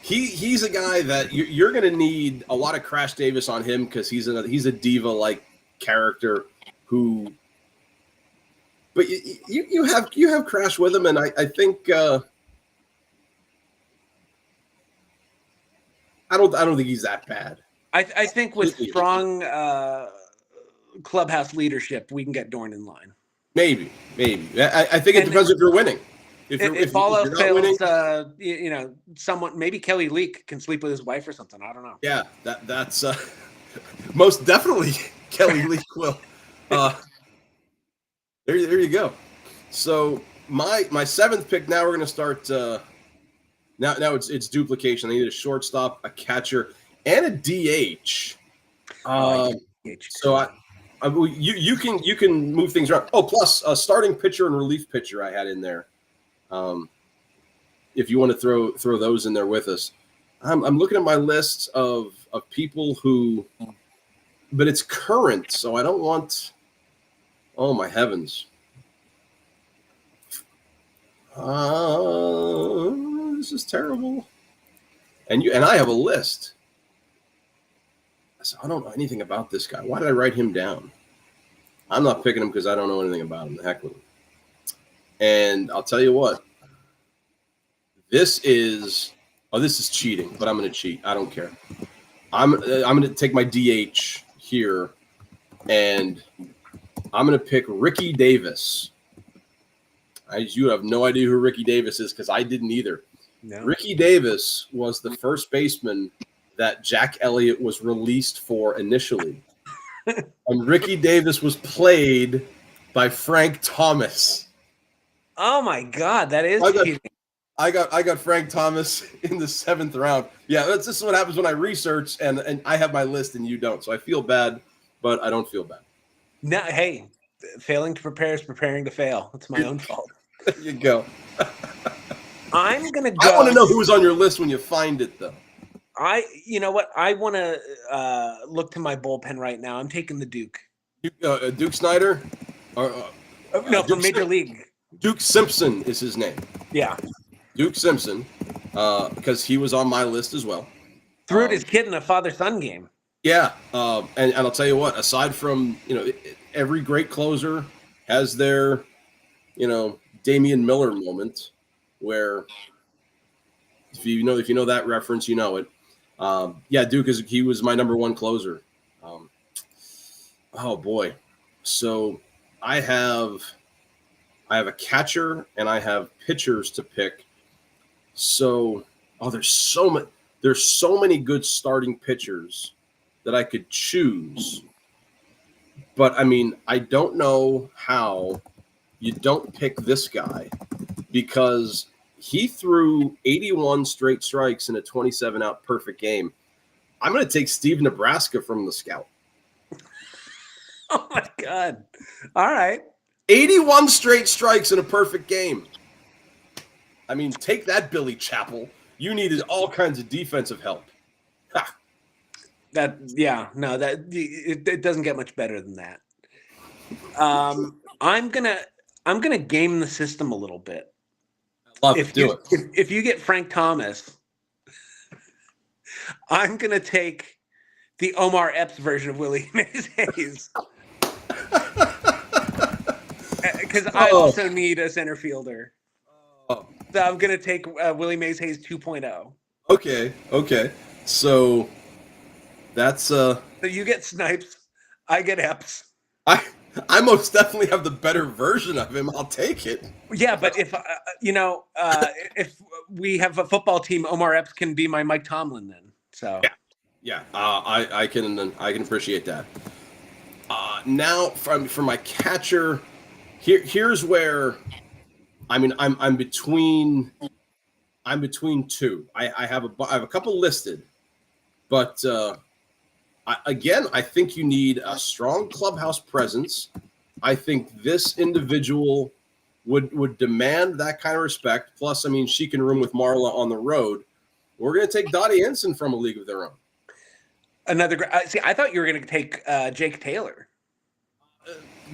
he's a guy that you're going to need a lot of Crash Davis on him because he's a diva-like character who. But you have Crash with him, and I think I don't think he's that bad. I think with strong clubhouse leadership, we can get Dorn in line. Maybe. I think it depends if you're winning. If all else fails, someone, maybe Kelly Leak can sleep with his wife or something. I don't know. Yeah, that's most definitely Kelly Leak will. There you go. So my seventh pick. Now we're going to start. Now it's duplication. I need a shortstop, a catcher, and a DH. So you can move things around. Oh, plus a starting pitcher and relief pitcher I had in there. If you want to throw those in there with us, I'm looking at my list of people who, but it's current, so I don't want. Oh my heavens! This is terrible. And I have a list. So I don't know anything about this guy. Why did I write him down? I'm not picking him because I don't know anything about him. The heck with him. And I'll tell you what. This is cheating, but I'm going to cheat. I don't care. I'm going to take my DH here, and I'm going to pick Ricky Davis. You have no idea who Ricky Davis is because I didn't either. No. Ricky Davis was the first baseman that Jack Elliott was released for initially. And Ricky Davis was played by Frank Thomas. Oh my God, that is cheating. I got Frank Thomas in the 7th round. Yeah, this is what happens when I research and I have my list and you don't. So I feel bad, but I don't feel bad. No, hey, failing to prepare is preparing to fail. It's my own fault. There you go. I'm gonna go. I want to know who was on your list when you find it, though. You know what? I want to look to my bullpen right now. I'm taking the Duke. Duke Snyder? No, from Major League. Duke Simpson is his name. Yeah. Duke Simpson, because he was on my list as well. Threw his kid in a father-son game. Yeah, and I'll tell you what. Aside from every great closer has their Damian Miller moment, where if you know that reference, you know it. Duke he was my number one closer. Oh boy, so I have a catcher and I have pitchers to pick. So there's so many good starting pitchers that I could choose. But I mean, I don't know how you don't pick this guy, because he threw 81 straight strikes in a 27-out perfect game. I'm going to take Steve Nebraska from the scout. Oh my God. All right. 81 straight strikes in a perfect game. I mean, take that, Billy Chappell. You needed all kinds of defensive help. Ha. It doesn't get much better than that. I'm gonna game the system a little bit. Love it. Do it. If you get Frank Thomas, I'm gonna take the Omar Epps version of Willie Mays Hayes. Because I also need a center fielder. So I'm going to take Willie Mays Hayes 2.0. Okay. So that's So you get Snipes, I get Epps. I most definitely have the better version of him. I'll take it. Yeah, but if if we have a football team, Omar Epps can be my Mike Tomlin then. So yeah. I can appreciate that. Now for my catcher, here's where, I mean, I'm between two. I have a couple listed, but I think you need a strong clubhouse presence. I think this individual would demand that kind of respect. Plus, I mean, she can room with Marla on the road. We're going to take Dottie Ensign from A League of Their Own. See, I thought you were going to take Jake Taylor.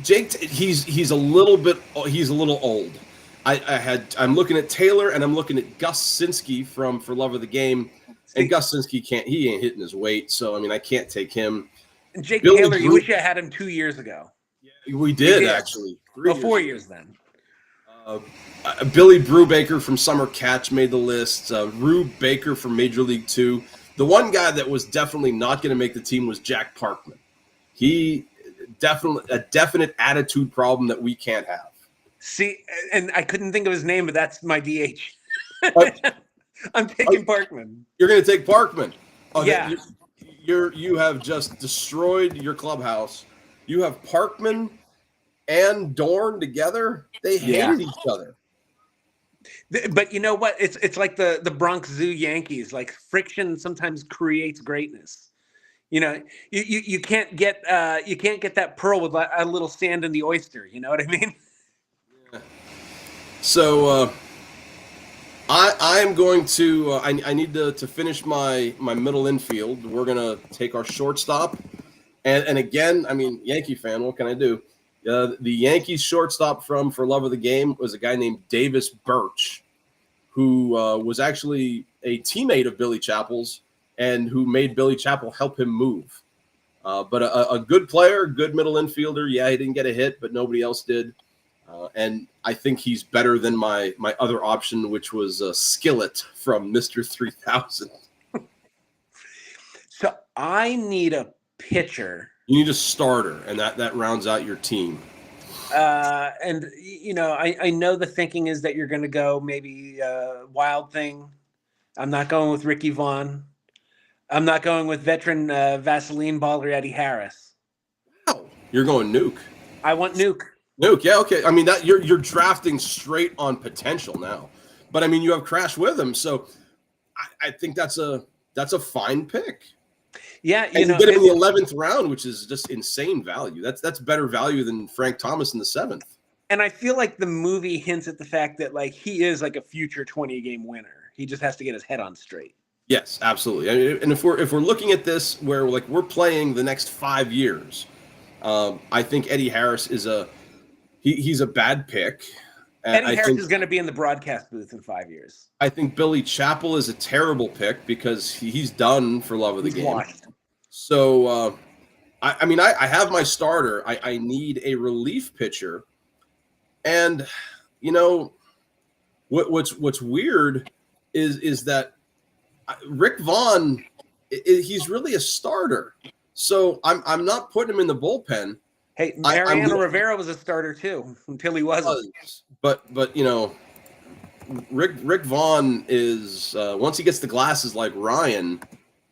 Jake, he's a little old. I'm looking at Taylor and I'm looking at Gus Sinski from For Love of the Game, and Gus Sinski he ain't hitting his weight, so I mean I can't take him. And Jake Taylor, you wish you had him 2 years ago. Yeah, we did actually. 4 years then. Billy Brubaker from Summer Catch made the list. Rube Baker from Major League 2. The one guy that was definitely not going to make the team was Jack Parkman. He definitely a definite attitude problem that we can't have. See, and I couldn't think of his name, but that's my DH. I'm taking Parkman. You're going to take Parkman. Yeah. You have just destroyed your clubhouse. You have Parkman and Dorn together. They hated each other. But you know what? It's like the Bronx Zoo Yankees. Like, friction sometimes creates greatness. You know, you can't get that pearl with a little sand in the oyster. You know what I mean? Yeah. So I am going to I need to finish my middle infield. We're gonna take our shortstop, and again, I mean, Yankee fan. What can I do? The Yankees shortstop from For Love of the Game was a guy named Davis Birch, who was actually a teammate of Billy Chappell's and who made Billy Chappell help him move. But a good player, good middle infielder. Yeah, he didn't get a hit, but nobody else did. And I think he's better than my other option, which was Skillet from Mr. 3000. So I need a pitcher. You need a starter, and that rounds out your team. And you know, I know the thinking is that you're going to go maybe Wild Thing. I'm not going with Ricky Vaughn. I'm not going with veteran Vaseline baller Eddie Harris. Wow, you're going Nuke. I want Nuke. Nuke, yeah, okay. I mean, that you're drafting straight on potential now, but I mean, you have Crash with him, so I think that's a fine pick. Yeah, you get him in the 11th round, which is just insane value. That's better value than Frank Thomas in the 7th. And I feel like the movie hints at the fact that like he is like a future 20-game winner. He just has to get his head on straight. Yes, absolutely. I mean, and if we're looking at this where like we're playing the next 5 years, I think Eddie Harris is he's a bad pick. Eddie Harris is going to be in the broadcast booth in 5 years. I think Billy Chappell is a terrible pick because he's done For Love of the Game. Washed. So, I mean, I have my starter. I need a relief pitcher. And, you know, what's weird is that Rick Vaughn, he's really a starter. So I'm not putting him in the bullpen. Hey, Mariano Rivera was a starter too until he wasn't. But you know, Rick Vaughn is once he gets the glasses like Ryan,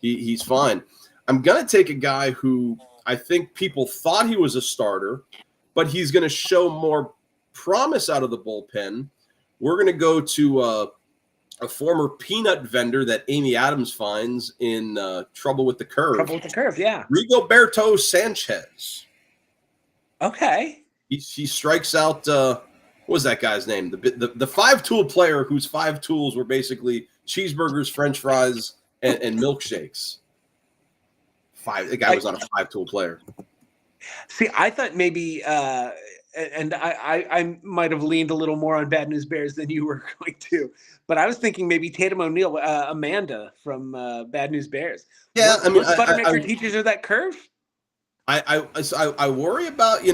he's fine. I'm gonna take a guy who I think people thought he was a starter, but he's going to show more promise out of the bullpen. We're going to go to a former peanut vendor that Amy Adams finds in Trouble with the Curve. Trouble with the Curve, yeah. Rigoberto Sanchez. Okay. He strikes out. What was that guy's name? The 5-tool player whose 5 tools were basically cheeseburgers, French fries, and milkshakes. The guy was not a 5-tool player. See, I thought maybe, and I might have leaned a little more on Bad News Bears than you were going to, but I was thinking maybe Tatum O'Neal, Amanda from Bad News Bears. Yeah, Buttermaker teaches her that curve. I worry about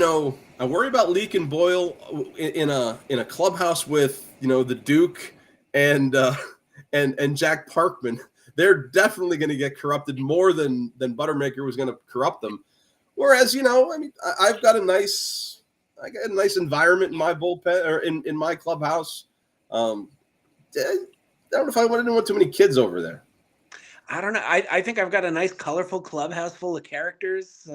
Leak and Boyle in a clubhouse with the Duke and Jack Parkman. They're definitely going to get corrupted more than Buttermaker was going to corrupt them. Whereas I've got a nice environment in my bullpen or in my clubhouse. I don't know if I want too many kids over there. I don't know. I think I've got a nice, colorful clubhouse full of characters.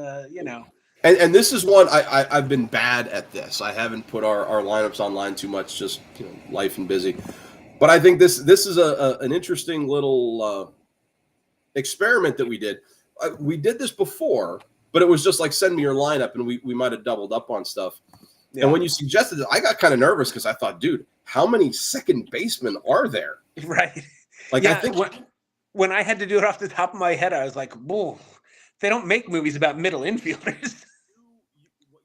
And this is one I've been bad at this. I haven't put our lineups online too much, just life and busy. But I think this is an interesting little experiment that we did. We did this before, but it was just like send me your lineup, and we might have doubled up on stuff. Yeah. And when you suggested it, I got kind of nervous because I thought, dude, how many second basemen are there? Right. Like, yeah, I think when I had to do it off the top of my head, I was like, whoa, they don't make movies about middle infielders.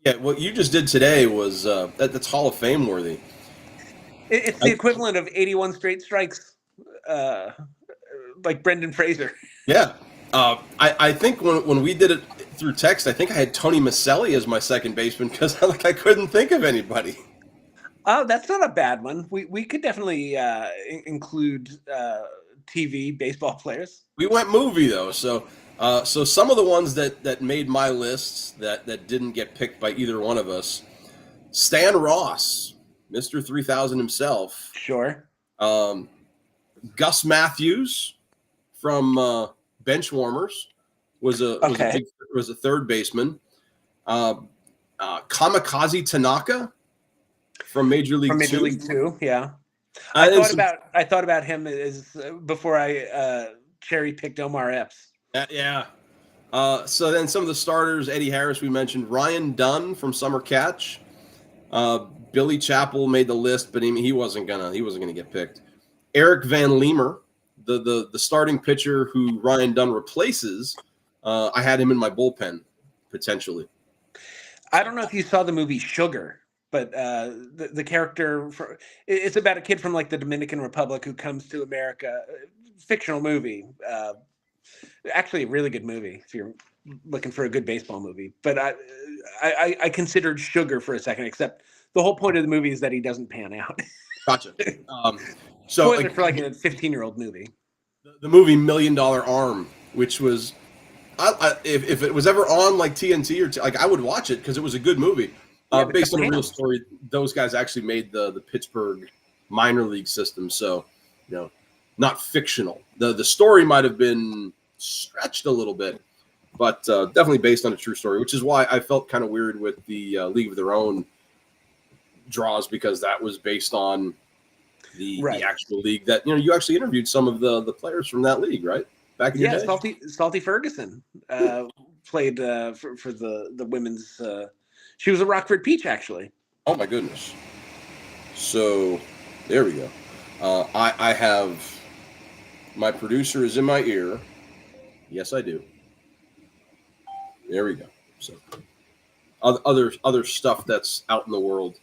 Yeah, what you just did today was that's Hall of Fame worthy. It's the equivalent of 81 straight strikes, like Brendan Fraser. Yeah. I think when we did it through text, I think I had Tony Maselli as my second baseman because I couldn't think of anybody. Oh, that's not a bad one. We could definitely include TV baseball players. We went movie though, so some of the ones that made my lists that didn't get picked by either one of us. Stan Ross, Mr. 3000 himself. Sure. Gus Matthews from Benchwarmers was a third baseman. Kamikaze Tanaka from Major League Two, yeah. I thought about him as before I cherry picked Omar Epps. Yeah. So then some of the starters: Eddie Harris, we mentioned. Ryan Dunn from Summer Catch. Billy Chappell made the list, but he wasn't gonna get picked. Eric Van Leemer, the starting pitcher who Ryan Dunn replaces. I had him in my bullpen potentially. I don't know if you saw the movie Sugar. But the character, it's about a kid from like the Dominican Republic who comes to America. Fictional movie. Actually, a really good movie if you're looking for a good baseball movie. But I considered Sugar for a second, except the whole point of the movie is that he doesn't pan out. Gotcha. So spoiler for like a 15-year-old movie. The movie $1 Million Arm, which was, if it was ever on like TNT or I would watch it because it was a good movie. Based on a real story, those guys actually made the Pittsburgh minor league system, so not fictional. The story might have been stretched a little bit, but definitely based on a true story, which is why I felt kind of weird with the League of Their Own draws, because that was based on the actual league that you actually interviewed some of the players from that league, right? Back in your day. Salty Ferguson played for the women's. She was a Rockford Peach, actually. Oh, my goodness. So, there we go. I have... My producer is in my ear. Yes, I do. There we go. So, other stuff that's out in the world.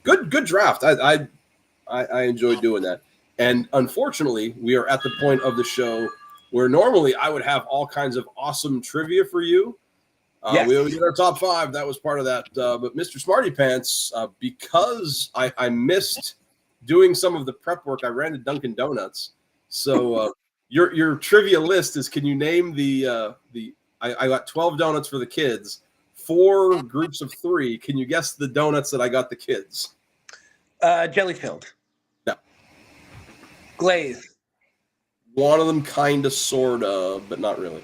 Good draft. I enjoyed doing that. And unfortunately, we are at the point of the show where normally I would have all kinds of awesome trivia for you. Yes. We always did our top 5. That was part of that. But Mr. Smarty Pants, because I missed doing some of the prep work, I ran to Dunkin' Donuts. So your trivia list is: can you name I got 12 donuts for the kids, 4 groups of 3. Can you guess the donuts that I got the kids? Jelly filled. No. Glaze. One of them kind of, sort of, but not really.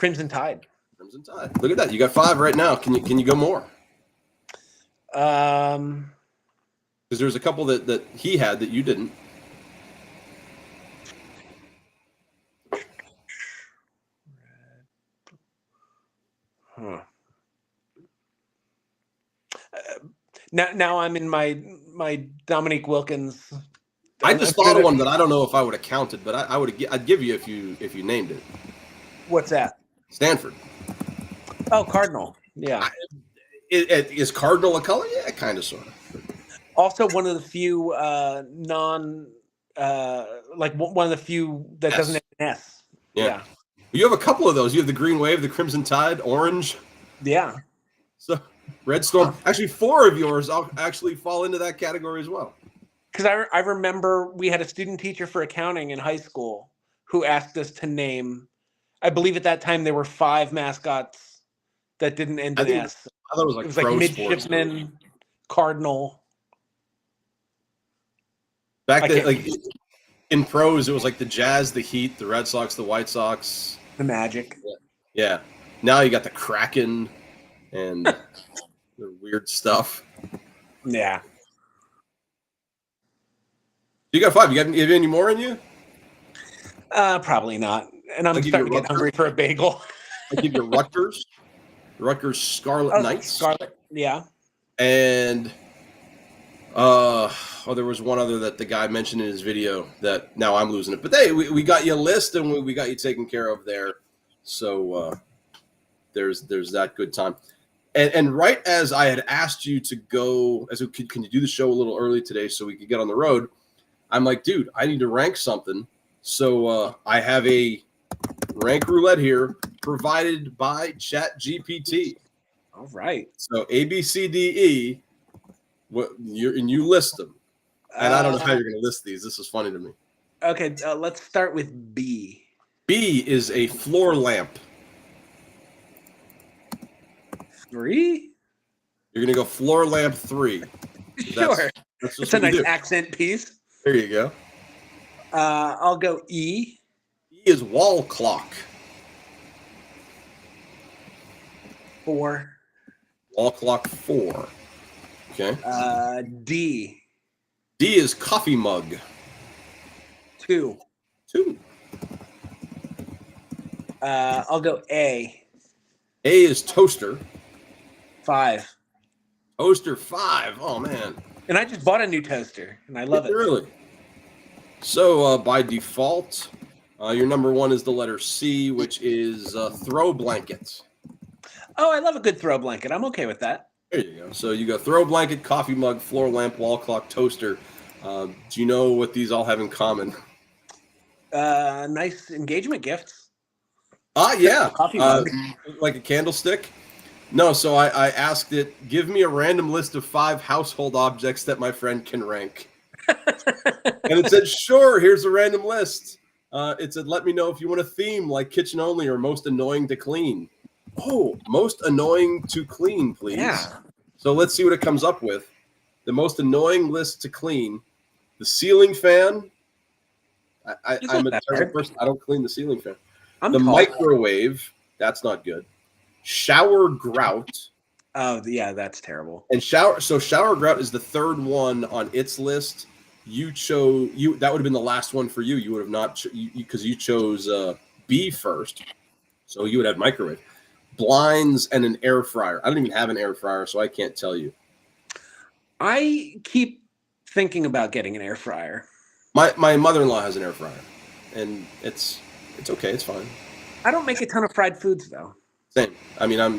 Crimson Tide. Crimson Tide. Look at that. You got 5 right now. Can you go more? Because there's a couple that he had that you didn't. Huh. Now I'm in my Dominique Wilkins. I just thought of one that I don't know if I would have counted, but I'd give you if you named it. What's that? Stanford. Oh, Cardinal. Yeah. Is Cardinal a color? Yeah, kind of, sort of. Also, one of the few one of the few that doesn't have an S. Yeah. You have a couple of those. You have the Green Wave, the Crimson Tide, Orange. Yeah. So Red Storm. Actually, 4 of yours actually fall into that category as well. Because I remember we had a student teacher for accounting in high school who asked us to name, I believe at that time there were 5 mascots that didn't end in S. I thought it was like Midshipman, Cardinal. Back then, like in pros, it was like the Jazz, the Heat, the Red Sox, the White Sox, the Magic. Yeah. Now you got the Kraken and the weird stuff. Yeah. You got 5. You have any more in you? Probably not. And I'm starting to get hungry for a bagel. I give you Rutgers Scarlet Knights. Scarlet, yeah. And there was one other that the guy mentioned in his video that now I'm losing it. But hey, we got you a list and we got you taken care of there. So there's that good time. And right as I had asked you to go, can you do the show a little early today so we could get on the road? I'm like, dude, I need to rank something. So I have a rank roulette here provided by ChatGPT. All right. So A, B, C, D, E. You list them. And I don't know how you're going to list these. This is funny to me. Okay, let's start with B. B is a floor lamp. 3? You're going to go floor lamp 3. Sure. It's a nice accent piece. There you go. I'll go E. E is wall clock. 4. Wall clock 4. Okay. D. D is coffee mug. 2. I'll go A. A is toaster. 5. Toaster 5. Oh, man. And I just bought a new toaster, and I love it. Really? So, by default, your number 1 is the letter C, which is throw blanket. Oh, I love a good throw blanket. I'm okay with that. There you go. So you go throw blanket, coffee mug, floor lamp, wall clock, toaster. Do you know what these all have in common? Nice engagement gifts. Yeah. Coffee mug. Like a candlestick? No, so I asked it, give me a random list of 5 household objects that my friend can rank. And it said, sure, here's a random list. It said, let me know if you want a theme like kitchen only or most annoying to clean. Oh, most annoying to clean, please. Yeah. So let's see what it comes up with. The most annoying list to clean. The ceiling fan. I'm a terrible person. I don't clean the ceiling fan. Microwave. That's not good. Shower grout. Oh, yeah, that's terrible. And shower grout is the 3rd one on its list. You chose that would have been the last one for you. You would have not because you chose B first. So you would have microwave. Blinds and an air fryer. I don't even have an air fryer, so I can't tell you. I keep thinking about getting an air fryer. My mother-in-law has an air fryer, and it's okay. It's fine. I don't make a ton of fried foods though. Same. I mean, I've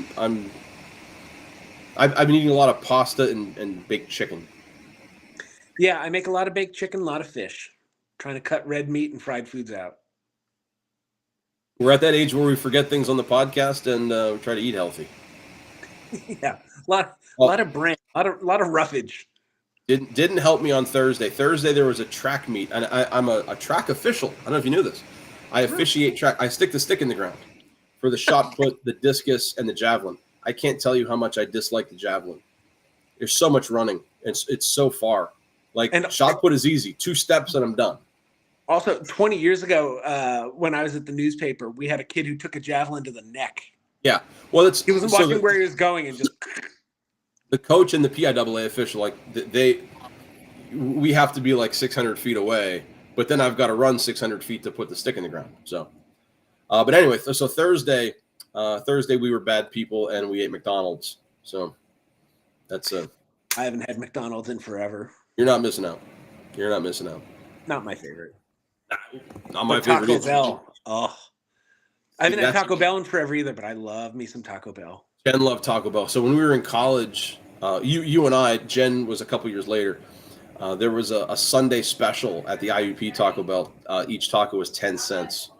been eating a lot of pasta and baked chicken. Yeah, I make a lot of baked chicken, a lot of fish. Trying to cut red meat and fried foods out. We're at that age where we forget things on the podcast and we try to eat healthy. Yeah, a lot of brain, a lot of roughage. Didn't help me on Thursday. Thursday there was a track meet, and I'm a track official. I don't know if you knew this. I officiate track. I stick the stick in the ground for the shot put, the discus, and the javelin. I can't tell you how much I dislike the javelin. There's so much running. It's so far. Like shot put is easy. 2 steps and I'm done. Also, 20 years ago, when I was at the newspaper, we had a kid who took a javelin to the neck. Yeah. Well, it's He wasn't watching where he was going and just. The coach and the PIAA official, like we have to be like 600 feet away, but then I've got to run 600 feet to put the stick in the ground. So, but anyway, so Thursday we were bad people and we ate McDonald's. So that's I haven't had McDonald's in forever. You're not missing out. You're not missing out. Not my favorite. Not my Taco favorite. Bell. Oh, I haven't had Taco Bell in forever either, but I love me some Taco Bell. Jen loved Taco Bell. So when we were in college, you and I, Jen was a couple years later. There was a Sunday special at the IUP Taco Bell. Each taco was 10 cents.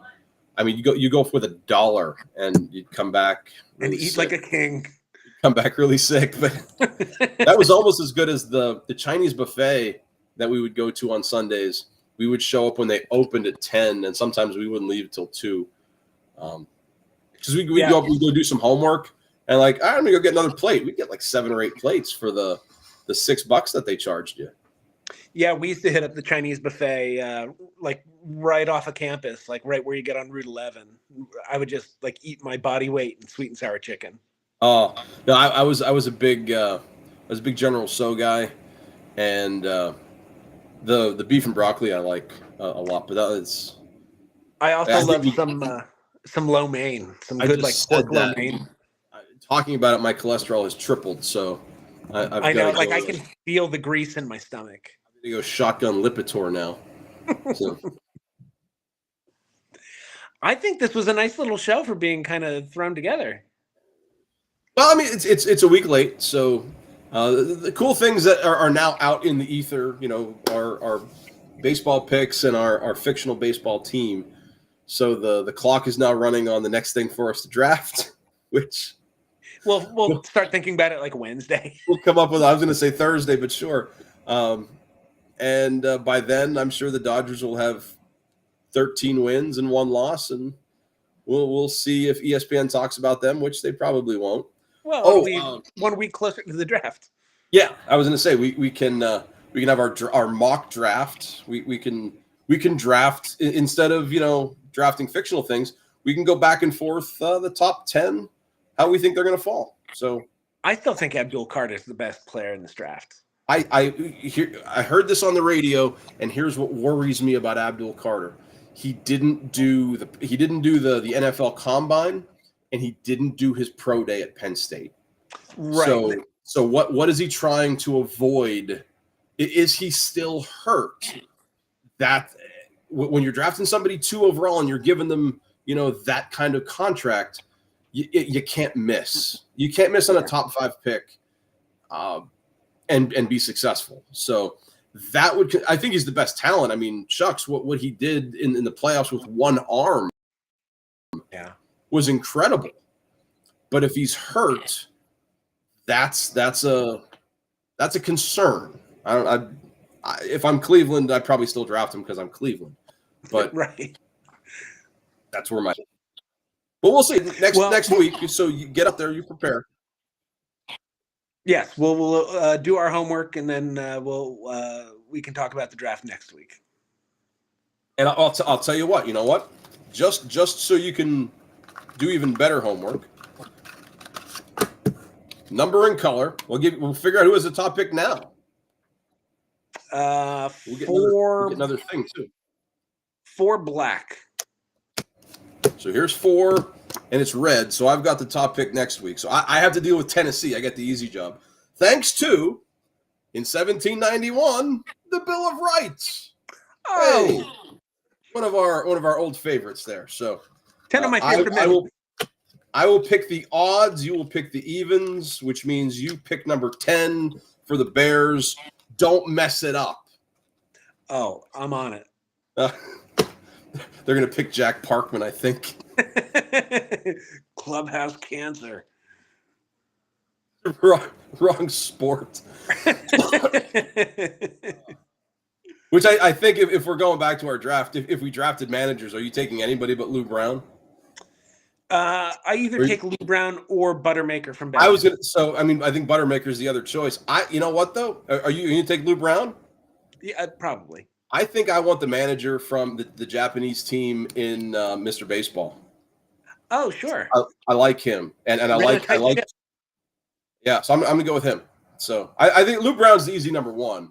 I mean, you go with $1 and you'd come back really and eat sick. Like a king. Come back really sick, but that was almost as good as the Chinese buffet that we would go to on Sundays. We would show up when they opened at 10, and sometimes we wouldn't leave till 2. Because we'd go do some homework, and like, I'm gonna go get another plate. We'd get like 7 or 8 plates for the $6 that they charged you. Yeah, we used to hit up the Chinese buffet, like right off of campus, like right where you get on Route 11. I would just like eat my body weight in sweet and sour chicken. Oh no, I was a big General Tso guy, and the beef and broccoli I like a lot, but that's. I also love some lo mein, some good like pork lo mein. Talking about it, my cholesterol has tripled, so I know, like I can feel the grease in my stomach. I'm gonna go shotgun Lipitor now. So. I think this was a nice little show for being kind of thrown together. Well, I mean, it's a week late, so the cool things that are now out in the ether, you know, our baseball picks and our fictional baseball team. So the clock is now running on the next thing for us to draft, which we'll start thinking about it like Wednesday. We'll come up with, I was going to say Thursday, but sure. And by then, I'm sure the Dodgers will have 13 wins and 1 loss, and we'll see if ESPN talks about them, which they probably won't. Well, 1 week closer to the draft. Yeah, I was going to say we can have our mock draft. We can draft instead of drafting fictional things. We can go back and forth the top 10, how we think they're going to fall. So I still think Abdul Carter is the best player in this draft. I heard this on the radio, and here's what worries me about Abdul Carter. He didn't do the NFL Combine, and he didn't do his pro day at Penn State. Right. So what is he trying to avoid? Is he still hurt? That when you're drafting somebody 2 overall and you're giving them, that kind of contract, you can't miss. You can't miss on a top 5 pick, and be successful. So I think he's the best talent. I mean, shucks, what he did in the playoffs with 1 arm, was incredible. But if he's hurt, that's a concern. If I'm Cleveland, I'd probably still draft him because I'm Cleveland. But right, that's where my. But we'll see next week. So you get up there, you prepare. Yes, we'll do our homework, and then we can talk about the draft next week. And I'll tell you what. You know what? Just so you can do even better homework. Number and color. We'll figure out who is the top pick now. We'll get another thing too. 4 black. So here's 4, and it's red. So I've got the top pick next week. So I have to deal with Tennessee. I get the easy job. Thanks to, in 1791, the Bill of Rights. Oh, hey, one of our old favorites there. So 10 of my favorite men. I will pick the odds. You will pick the evens, which means you pick number 10 for the Bears. Don't mess it up. Oh, I'm on it. They're going to pick Jack Parkman, I think. Clubhouse cancer. Wrong sport. Which I think if we're going back to our draft, if we drafted managers, are you taking anybody but Lou Brown? I either take Lou Brown or Buttermaker from Batman. I think Buttermaker is the other choice. You know what though? Are you going to take Lou Brown? Yeah, probably. I think I want the manager from the Japanese team in Mr. Baseball. Oh, sure. I like him, and I Ran a like tight ship. yeah. So I'm gonna go with him. So I think Lou Brown's the easy number one.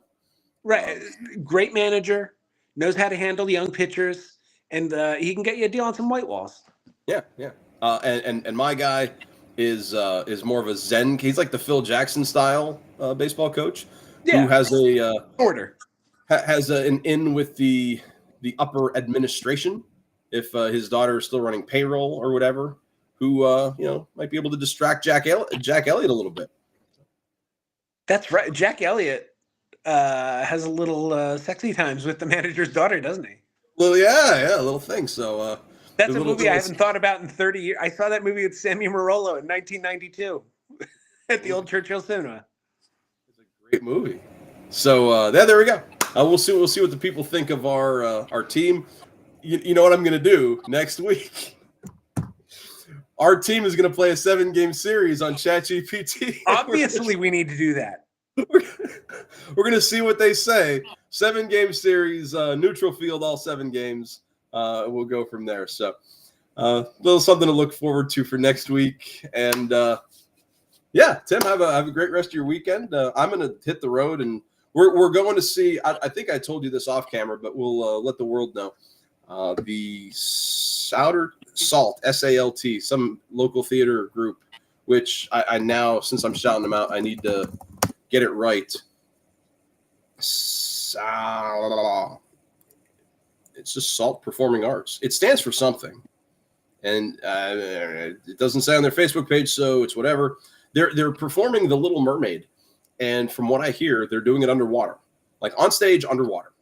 Right. Great manager, knows how to handle young pitchers, and he can get you a deal on some white walls. Yeah, yeah. And my guy is more of a Zen. He's like the Phil Jackson style baseball coach who Yeah. has Order. an in with the upper administration if his daughter is still running payroll or whatever, who might be able to distract Jack Elliott a little bit. That's right. Jack Elliott has a little sexy times with the manager's daughter, doesn't he? Well, yeah, a little thing. So that's a movie I haven't thought about in 30 years. I saw that movie with Sammy Marollo in 1992 at the old Churchill Cinema. It's a great movie. So there we go. We'll see what the people think of our team. You know what I'm going to do next week? Our team is going to play a 7-game series on ChatGPT. Obviously, we need to do that. We're going to see what they say. 7-game series, neutral field, all 7 games. We'll go from there. So a little something to look forward to for next week. And yeah, Tim, have a great rest of your weekend. I'm going to hit the road, and we're going to see. I think I told you this off camera, but we'll let the world know. The Salt, SALT, some local theater group, which I now, since I'm shouting them out, I need to get it right. It's just Salt Performing Arts. It stands for something, and it doesn't say on their Facebook page, so it's whatever. They're performing The Little Mermaid, and from what I hear, they're doing it underwater, like on stage underwater.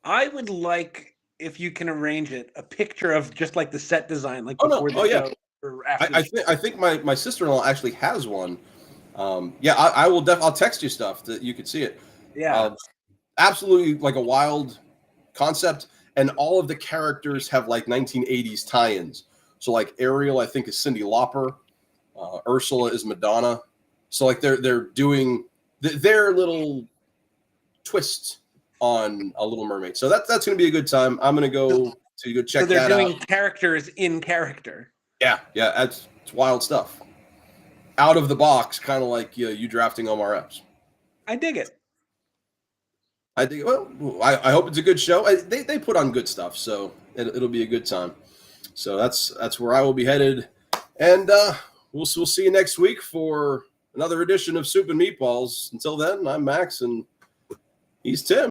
I would like, if you can arrange it, a picture of just like the set design, like before the show or after. I think my sister-in-law actually has one. I will. I'll text you stuff that you could see it. Yeah, absolutely, like a wild concept, and all of the characters have like 1980s tie-ins. So like Ariel, I think, is Cyndi Lauper. Ursula is Madonna. So like they're doing their little twist on A Little Mermaid. So that's going to be a good time. I'm going to go check that out. So they're doing characters in character. Yeah, it's wild stuff. Out of the box, kind of like you drafting Omar Epps. I dig it. Well, I hope it's a good show. They put on good stuff, so it'll be a good time. So that's where I will be headed, and we'll see you next week for another edition of Soup and Meatballs. Until then, I'm Max, and he's Tim.